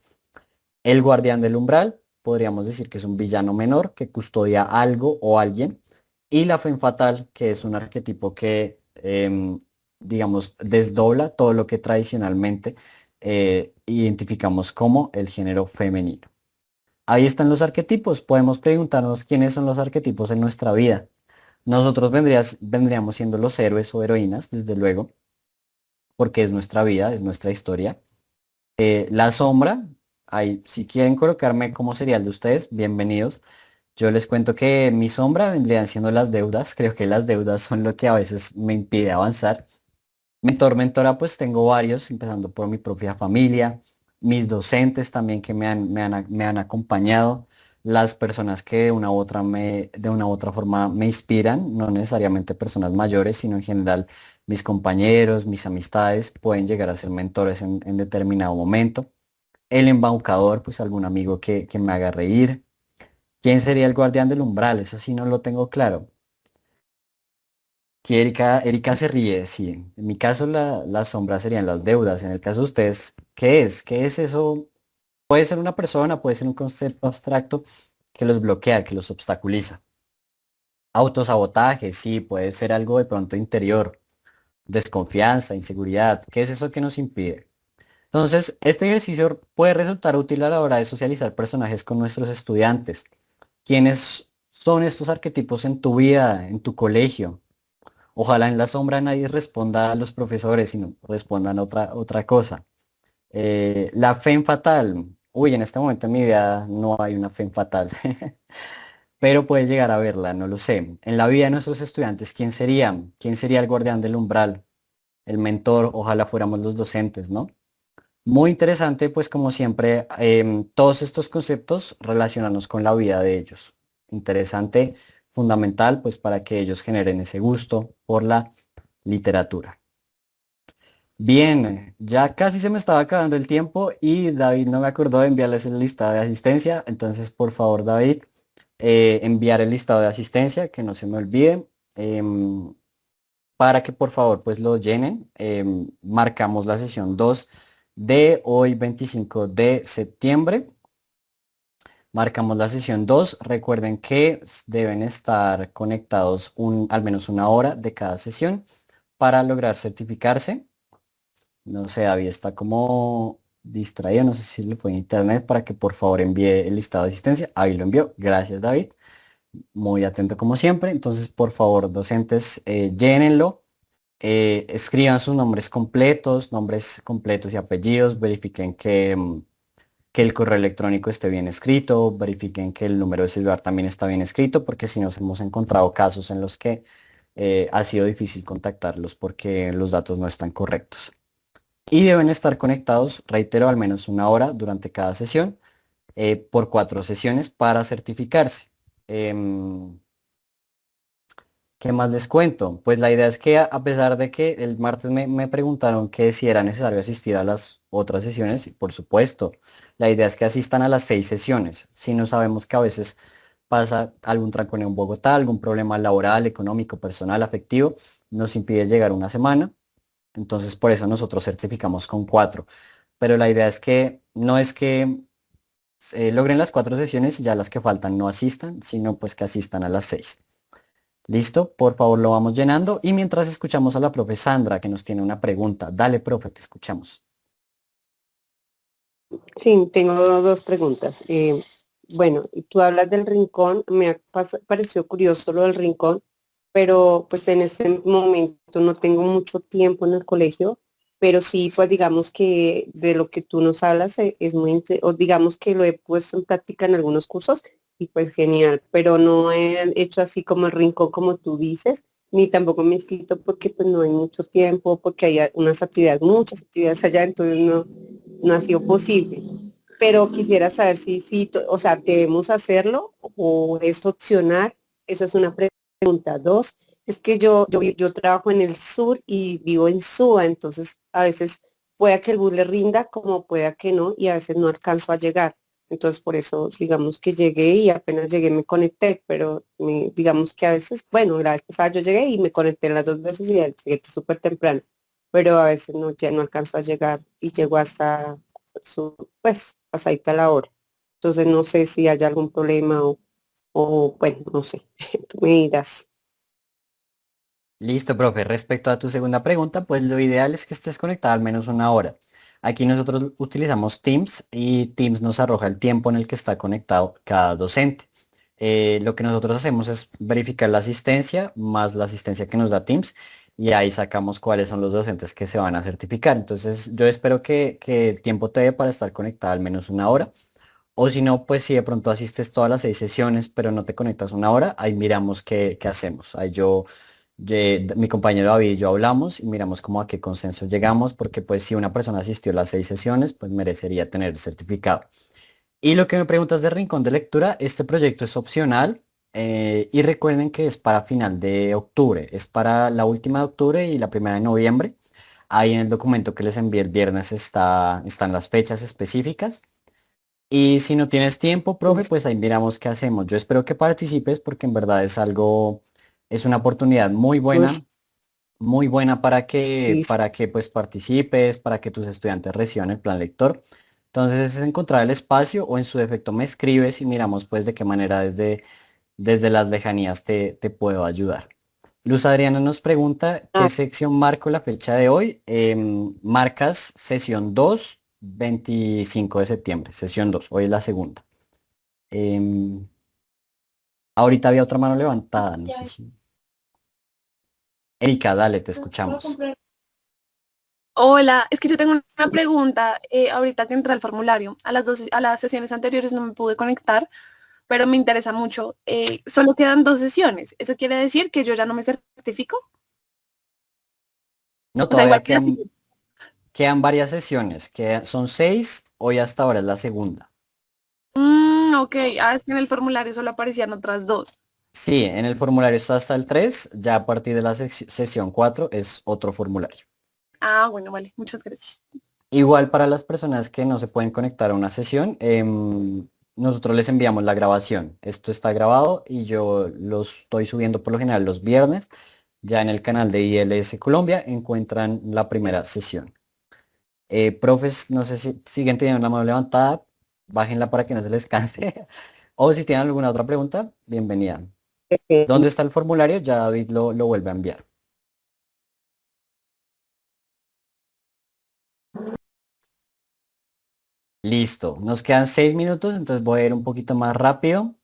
El guardián del umbral, podríamos decir que es un villano menor que custodia algo o alguien. Y la femme fatal, que es un arquetipo que, digamos, desdobla todo lo que tradicionalmente identificamos como el género femenino. Ahí están los arquetipos. Podemos preguntarnos quiénes son los arquetipos en nuestra vida. Nosotros vendríamos siendo los héroes o heroínas, desde luego, porque es nuestra vida, es nuestra historia. La sombra, ahí, si quieren colocarme cómo sería el de ustedes, bienvenidos. Yo les cuento que mi sombra vendrían siendo las deudas. Creo que las deudas son lo que a veces me impide avanzar. Mentor, mentora, pues tengo varios, empezando por mi propia familia, mis docentes también que me han acompañado, las personas que de una u otra forma me inspiran, no necesariamente personas mayores, sino en general mis compañeros, mis amistades pueden llegar a ser mentores en determinado momento. El embaucador, pues algún amigo que me haga reír. ¿Quién sería el guardián del umbral? Eso sí no lo tengo claro. Que Erika se ríe, sí. En mi caso las sombras serían las deudas. En el caso de ustedes, ¿qué es? ¿Qué es eso? Puede ser una persona, puede ser un concepto abstracto que los bloquea, que los obstaculiza. Autosabotaje, sí, puede ser algo de pronto interior, desconfianza, inseguridad. ¿Qué es eso que nos impide? Entonces, este ejercicio puede resultar útil a la hora de socializar personajes con nuestros estudiantes. ¿Quiénes son estos arquetipos en tu vida, en tu colegio? Ojalá en la sombra nadie responda a los profesores, sino respondan otra cosa. La femme fatal. Uy, en este momento en mi vida no hay una femme fatal, pero puede llegar a verla, no lo sé. En la vida de nuestros estudiantes, ¿quién sería? ¿Quién sería el guardián del umbral? El mentor, ojalá fuéramos los docentes, ¿no? Muy interesante, pues como siempre, todos estos conceptos relacionarnos con la vida de ellos. Interesante, fundamental, pues para que ellos generen ese gusto por la literatura. Bien, ya casi se me estaba acabando el tiempo y David no me acordó de enviarles el listado de asistencia. Entonces, por favor, David, enviar el listado de asistencia, que no se me olvide, para que por favor pues lo llenen. Marcamos la sesión 2 de hoy, 25 de septiembre. Marcamos la sesión 2. Recuerden que deben estar conectados al menos una hora de cada sesión para lograr certificarse. No sé, David está como distraído, no sé si le fue en internet, para que por favor envíe el listado de asistencia. Ahí lo envió. Gracias, David. Muy atento como siempre. Entonces, por favor, docentes, llénenlo. Escriban sus nombres completos y apellidos. Verifiquen que el correo electrónico esté bien escrito. Verifiquen que el número de celular también está bien escrito, porque si nos hemos encontrado casos en los que ha sido difícil contactarlos porque los datos no están correctos. Y deben estar conectados, reitero, al menos una hora durante cada sesión, por 4 sesiones para certificarse. Em, ¿Qué más les cuento? Pues la idea es que a pesar de que el martes me preguntaron que si era necesario asistir a las otras sesiones, y por supuesto, la idea es que asistan a las 6 sesiones. Si no sabemos que a veces pasa algún trancón en Bogotá, algún problema laboral, económico, personal, afectivo, nos impide llegar una semana. Entonces por eso nosotros certificamos con 4. Pero la idea es que no es que logren las 4 sesiones y ya las que faltan no asistan, sino pues que asistan a las 6. Listo, por favor lo vamos llenando y mientras escuchamos a la profe Sandra que nos tiene una pregunta. Dale, profe, te escuchamos. Sí, tengo dos preguntas. Bueno, tú hablas del rincón, me ha pareció curioso lo del rincón, pero pues en este momento no tengo mucho tiempo en el colegio, pero sí, pues digamos que de lo que tú nos hablas es muy, o digamos que lo he puesto en práctica en algunos cursos y pues genial, pero no he hecho así como el rincón como tú dices, ni tampoco me he inscrito porque pues no hay mucho tiempo, porque hay unas actividades, muchas actividades allá, entonces no ha sido posible. Pero quisiera saber si, o sea, debemos hacerlo o es opcional. Eso es una pregunta. Dos, es que yo trabajo en el sur y vivo en Suba, entonces a veces pueda que el bus le rinda como pueda que no y a veces no alcanzo a llegar. Entonces por eso digamos que llegué y apenas llegué me conecté, pero digamos que a veces, bueno, la vez pasada yo llegué y me conecté las 2 veces y llegué súper temprano, pero a veces no, ya no alcanzo a llegar y llego hasta pues pasadita la hora. Entonces no sé si hay algún problema o bueno, no sé, tú me dirás. Listo, profe. Respecto a tu segunda pregunta, pues lo ideal es que estés conectada al menos una hora. Aquí nosotros utilizamos Teams y Teams nos arroja el tiempo en el que está conectado cada docente. Lo que nosotros hacemos es verificar la asistencia más la asistencia que nos da Teams y ahí sacamos cuáles son los docentes que se van a certificar. Entonces yo espero que el tiempo te dé para estar conectada al menos una hora. O si no, pues si de pronto asistes todas las 6 sesiones, pero no te conectas una hora, ahí miramos qué hacemos. Ahí mi compañero David y yo hablamos y miramos cómo a qué consenso llegamos, porque pues si una persona asistió las 6 sesiones, pues merecería tener el certificado. Y lo que me preguntas de Rincón de Lectura, este proyecto es opcional y recuerden que es para final de octubre, es para la última de octubre y la primera de noviembre. Ahí en el documento que les envié el viernes están las fechas específicas. Y si no tienes tiempo, profe, pues ahí miramos qué hacemos. Yo espero que participes porque en verdad es una oportunidad Pues, muy buena sí, para que pues participes, para que tus estudiantes reciban el plan lector. Entonces es encontrar el espacio o en su defecto me escribes y miramos pues de qué manera desde las lejanías te puedo ayudar. Luz Adriana nos pregunta, ¿qué ah, sección marco la fecha de hoy? Marcas sesión 2, 25 de septiembre, sesión 2, hoy es la segunda. Em, Ahorita había otra mano levantada, no sé si... Erika, dale, te escuchamos. Hola, es que yo tengo una pregunta. Ahorita que entré al formulario, a las sesiones anteriores no me pude conectar, pero me interesa mucho. Solo quedan 2 sesiones. ¿Eso quiere decir que yo ya no me certifico? No, O sea, igual todavía que la siguiente. quedan varias sesiones, son 6, hoy hasta ahora es la segunda. Ok, es que en el formulario solo aparecían otras 2. Sí, en el formulario está hasta el 3, ya a partir de la sesión 4 es otro formulario. Bueno, vale, muchas gracias. Igual para las personas que no se pueden conectar a una sesión, nosotros les enviamos la grabación. Esto está grabado y yo lo estoy subiendo por lo general los viernes. Ya en el canal de ILS Colombia encuentran la primera sesión. Profes, no sé si siguen teniendo la mano levantada, bájenla para que no se les canse. O si tienen alguna otra pregunta, bienvenida. ¿Dónde está el formulario? Ya David lo vuelve a enviar. Listo, nos quedan 6 minutos, entonces voy a ir un poquito más rápido.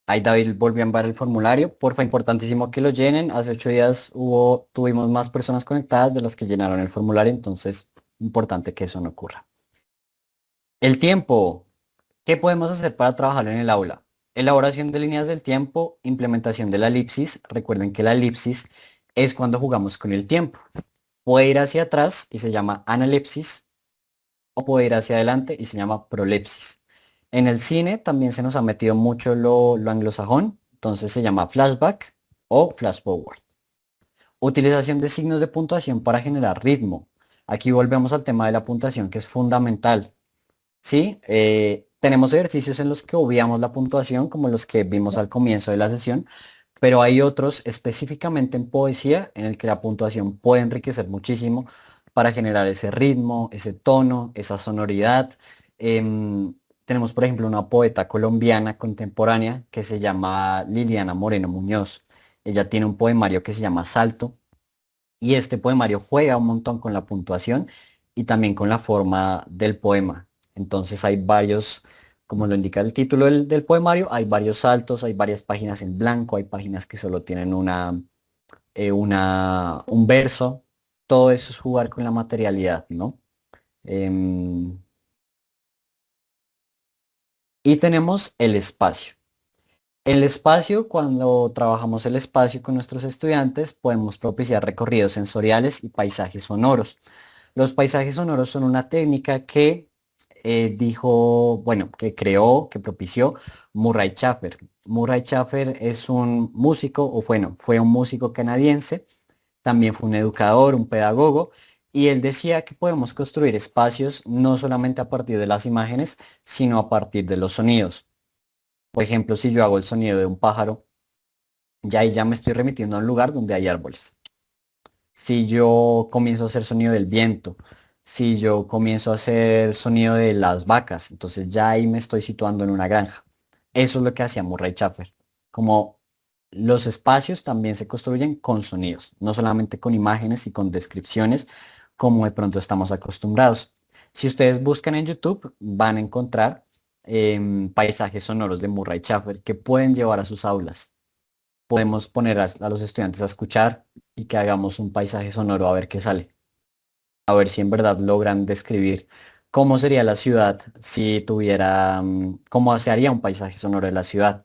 Ahí David volvió a enviar el formulario. Porfa, importantísimo que lo llenen. Hace 8 días tuvimos más personas conectadas de las que llenaron el formulario, entonces importante que eso no ocurra. El tiempo. ¿Qué podemos hacer para trabajar en el aula? Elaboración de líneas del tiempo, implementación de la elipsis. Recuerden que la elipsis es cuando jugamos con el tiempo. Puede ir hacia atrás y se llama analepsis, o puede ir hacia adelante y se llama prolepsis. En el cine también se nos ha metido mucho lo anglosajón, entonces se llama flashback o flash forward. Utilización de signos de puntuación para generar ritmo. Aquí volvemos al tema de la puntuación que es fundamental. ¿Sí? Tenemos ejercicios en los que obviamos la puntuación, como los que vimos al comienzo de la sesión, pero hay otros específicamente en poesía en el que la puntuación puede enriquecer muchísimo para generar ese ritmo, ese tono, esa sonoridad. Tenemos, por ejemplo, una poeta colombiana contemporánea que se llama Liliana Moreno Muñoz. Ella tiene un poemario que se llama Salto y este poemario juega un montón con la puntuación y también con la forma del poema. Entonces hay varios, como lo indica el título del poemario, hay varios saltos, hay varias páginas en blanco, hay páginas que solo tienen un verso. Todo eso es jugar con la materialidad, ¿no? Em, y tenemos el espacio. El espacio, cuando trabajamos el espacio con nuestros estudiantes, podemos propiciar recorridos sensoriales y paisajes sonoros. Los paisajes sonoros son una técnica que que creó, que propició Murray Schafer. Murray Schafer es un músico, fue un músico canadiense, también fue un educador, un pedagogo, y él decía que podemos construir espacios no solamente a partir de las imágenes, sino a partir de los sonidos. Por ejemplo, si yo hago el sonido de un pájaro, ya me estoy remitiendo a un lugar donde hay árboles. Si yo comienzo a hacer sonido del viento, si yo comienzo a hacer sonido de las vacas, entonces ya ahí me estoy situando en una granja. Eso es lo que hacía Murray Schafer. Como los espacios también se construyen con sonidos, no solamente con imágenes y con descripciones, como de pronto estamos acostumbrados. Si ustedes buscan en YouTube, van a encontrar paisajes sonoros de Murray Schafer que pueden llevar a sus aulas. Podemos poner a los estudiantes a escuchar y que hagamos un paisaje sonoro a ver qué sale. A ver si en verdad logran describir cómo sería la ciudad si tuviera, cómo se haría un paisaje sonoro de la ciudad,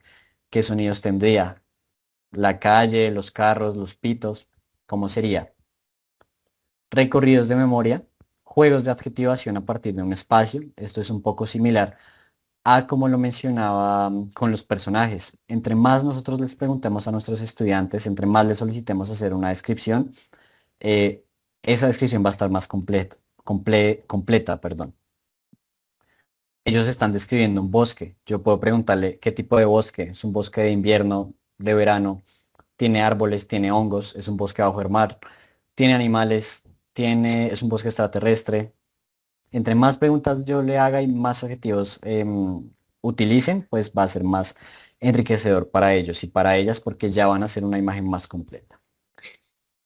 qué sonidos tendría, la calle, los carros, los pitos, cómo sería. Recorridos de memoria, juegos de adjetivación a partir de un espacio. Esto es un poco similar a como lo mencionaba con los personajes. Entre más nosotros les preguntemos a nuestros estudiantes, entre más les solicitemos hacer una descripción, eh, esa descripción va a estar más completa, perdón. Ellos están describiendo un bosque. Yo puedo preguntarle qué tipo de bosque. ¿Es un bosque de invierno, de verano? ¿Tiene árboles? ¿Tiene hongos? ¿Es un bosque bajo el mar? ¿Tiene animales? ¿Es un bosque extraterrestre? Entre más preguntas yo le haga y más objetivos utilicen, pues va a ser más enriquecedor para ellos y para ellas porque ya van a hacer una imagen más completa.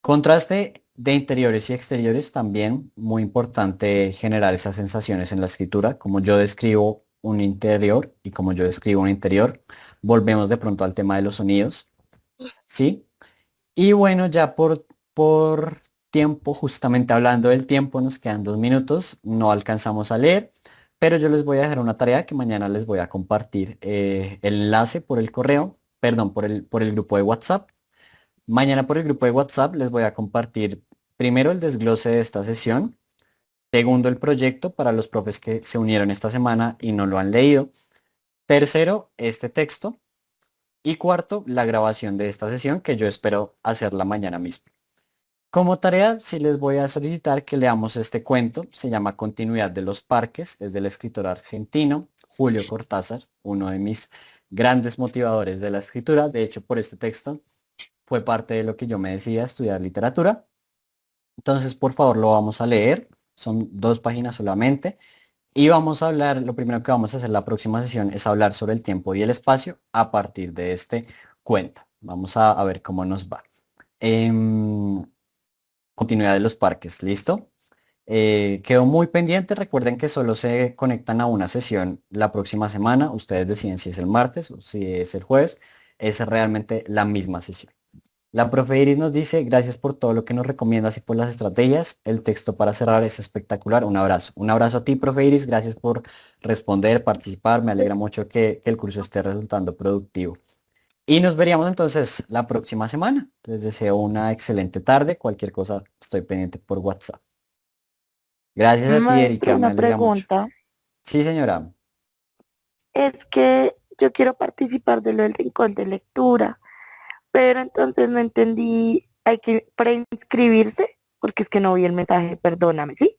Contraste de interiores y exteriores también, muy importante generar esas sensaciones en la escritura, como yo describo un interior y como yo describo un interior. Volvemos de pronto al tema de los sonidos, ¿sí? Y bueno, ya por tiempo, justamente hablando del tiempo, nos quedan 2 minutos, no alcanzamos a leer, pero yo les voy a dejar una tarea que mañana les voy a compartir el enlace por el correo, perdón, por el grupo de WhatsApp. Mañana por el grupo de WhatsApp les voy a compartir primero el desglose de esta sesión, segundo el proyecto para los profes que se unieron esta semana y no lo han leído, tercero este texto y cuarto la grabación de esta sesión que yo espero hacerla mañana mismo. Como tarea, sí les voy a solicitar que leamos este cuento, se llama Continuidad de los Parques, es del escritor argentino Julio Cortázar, uno de mis grandes motivadores de la escritura. De hecho, por este texto fue parte de lo que yo me decidí a estudiar literatura. Entonces, por favor, lo vamos a leer, son 2 páginas solamente, y vamos a hablar, lo primero que vamos a hacer la próxima sesión es hablar sobre el tiempo y el espacio a partir de este cuento. Vamos a ver cómo nos va. Continuidad de los parques, ¿listo? Quedó muy pendiente. Recuerden que solo se conectan a una sesión la próxima semana. Ustedes deciden si es el martes o si es el jueves. Es realmente la misma sesión. La profe Iris nos dice, gracias por todo lo que nos recomiendas y por las estrategias. El texto para cerrar es espectacular. Un abrazo. Un abrazo a ti, profe Iris. Gracias por responder, participar. Me alegra mucho que el curso esté resultando productivo. Y nos veríamos entonces la próxima semana. Les deseo una excelente tarde. Cualquier cosa, estoy pendiente por WhatsApp. Gracias a ti, Maestro, Erika. Me una alegra mucho. pregunta. Sí, señora. Es que yo quiero participar de lo del rincón de lectura, pero entonces no entendí, hay que preinscribirse, porque es que no vi el mensaje, perdóname, ¿sí?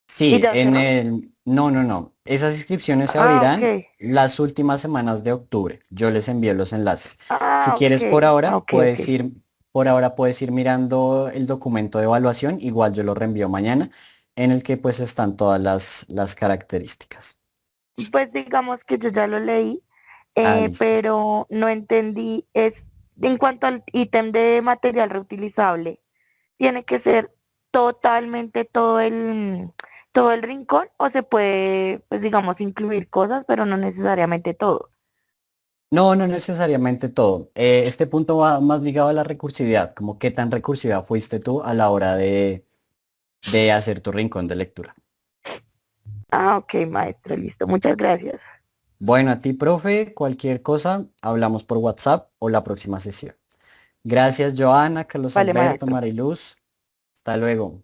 Sí, Y ya en cerró. el... No, no, no. Esas inscripciones se Ah, abrirán ok. las últimas semanas de octubre. Yo les envío los enlaces. Si Ah, quieres por ok. Ah, ahora, ok, ok. puedes ir mirando el documento de evaluación. Igual yo lo reenvío mañana, en el que pues están todas las características. Pues digamos que yo ya lo leí, Ah, listo. pero no entendí, es en cuanto al ítem de material reutilizable, ¿tiene que ser totalmente todo el rincón o se puede, pues digamos, incluir cosas, pero no necesariamente todo? No, no necesariamente todo. Este punto va más ligado a la recursividad, como qué tan recursiva fuiste tú a la hora de hacer tu rincón de lectura. Ah, ok, maestro, listo. Muchas gracias. Bueno, a ti, profe, cualquier cosa, hablamos por WhatsApp o la próxima sesión. Gracias, Joana, Carlos Vale, Alberto, maestro. Mariluz. Hasta luego.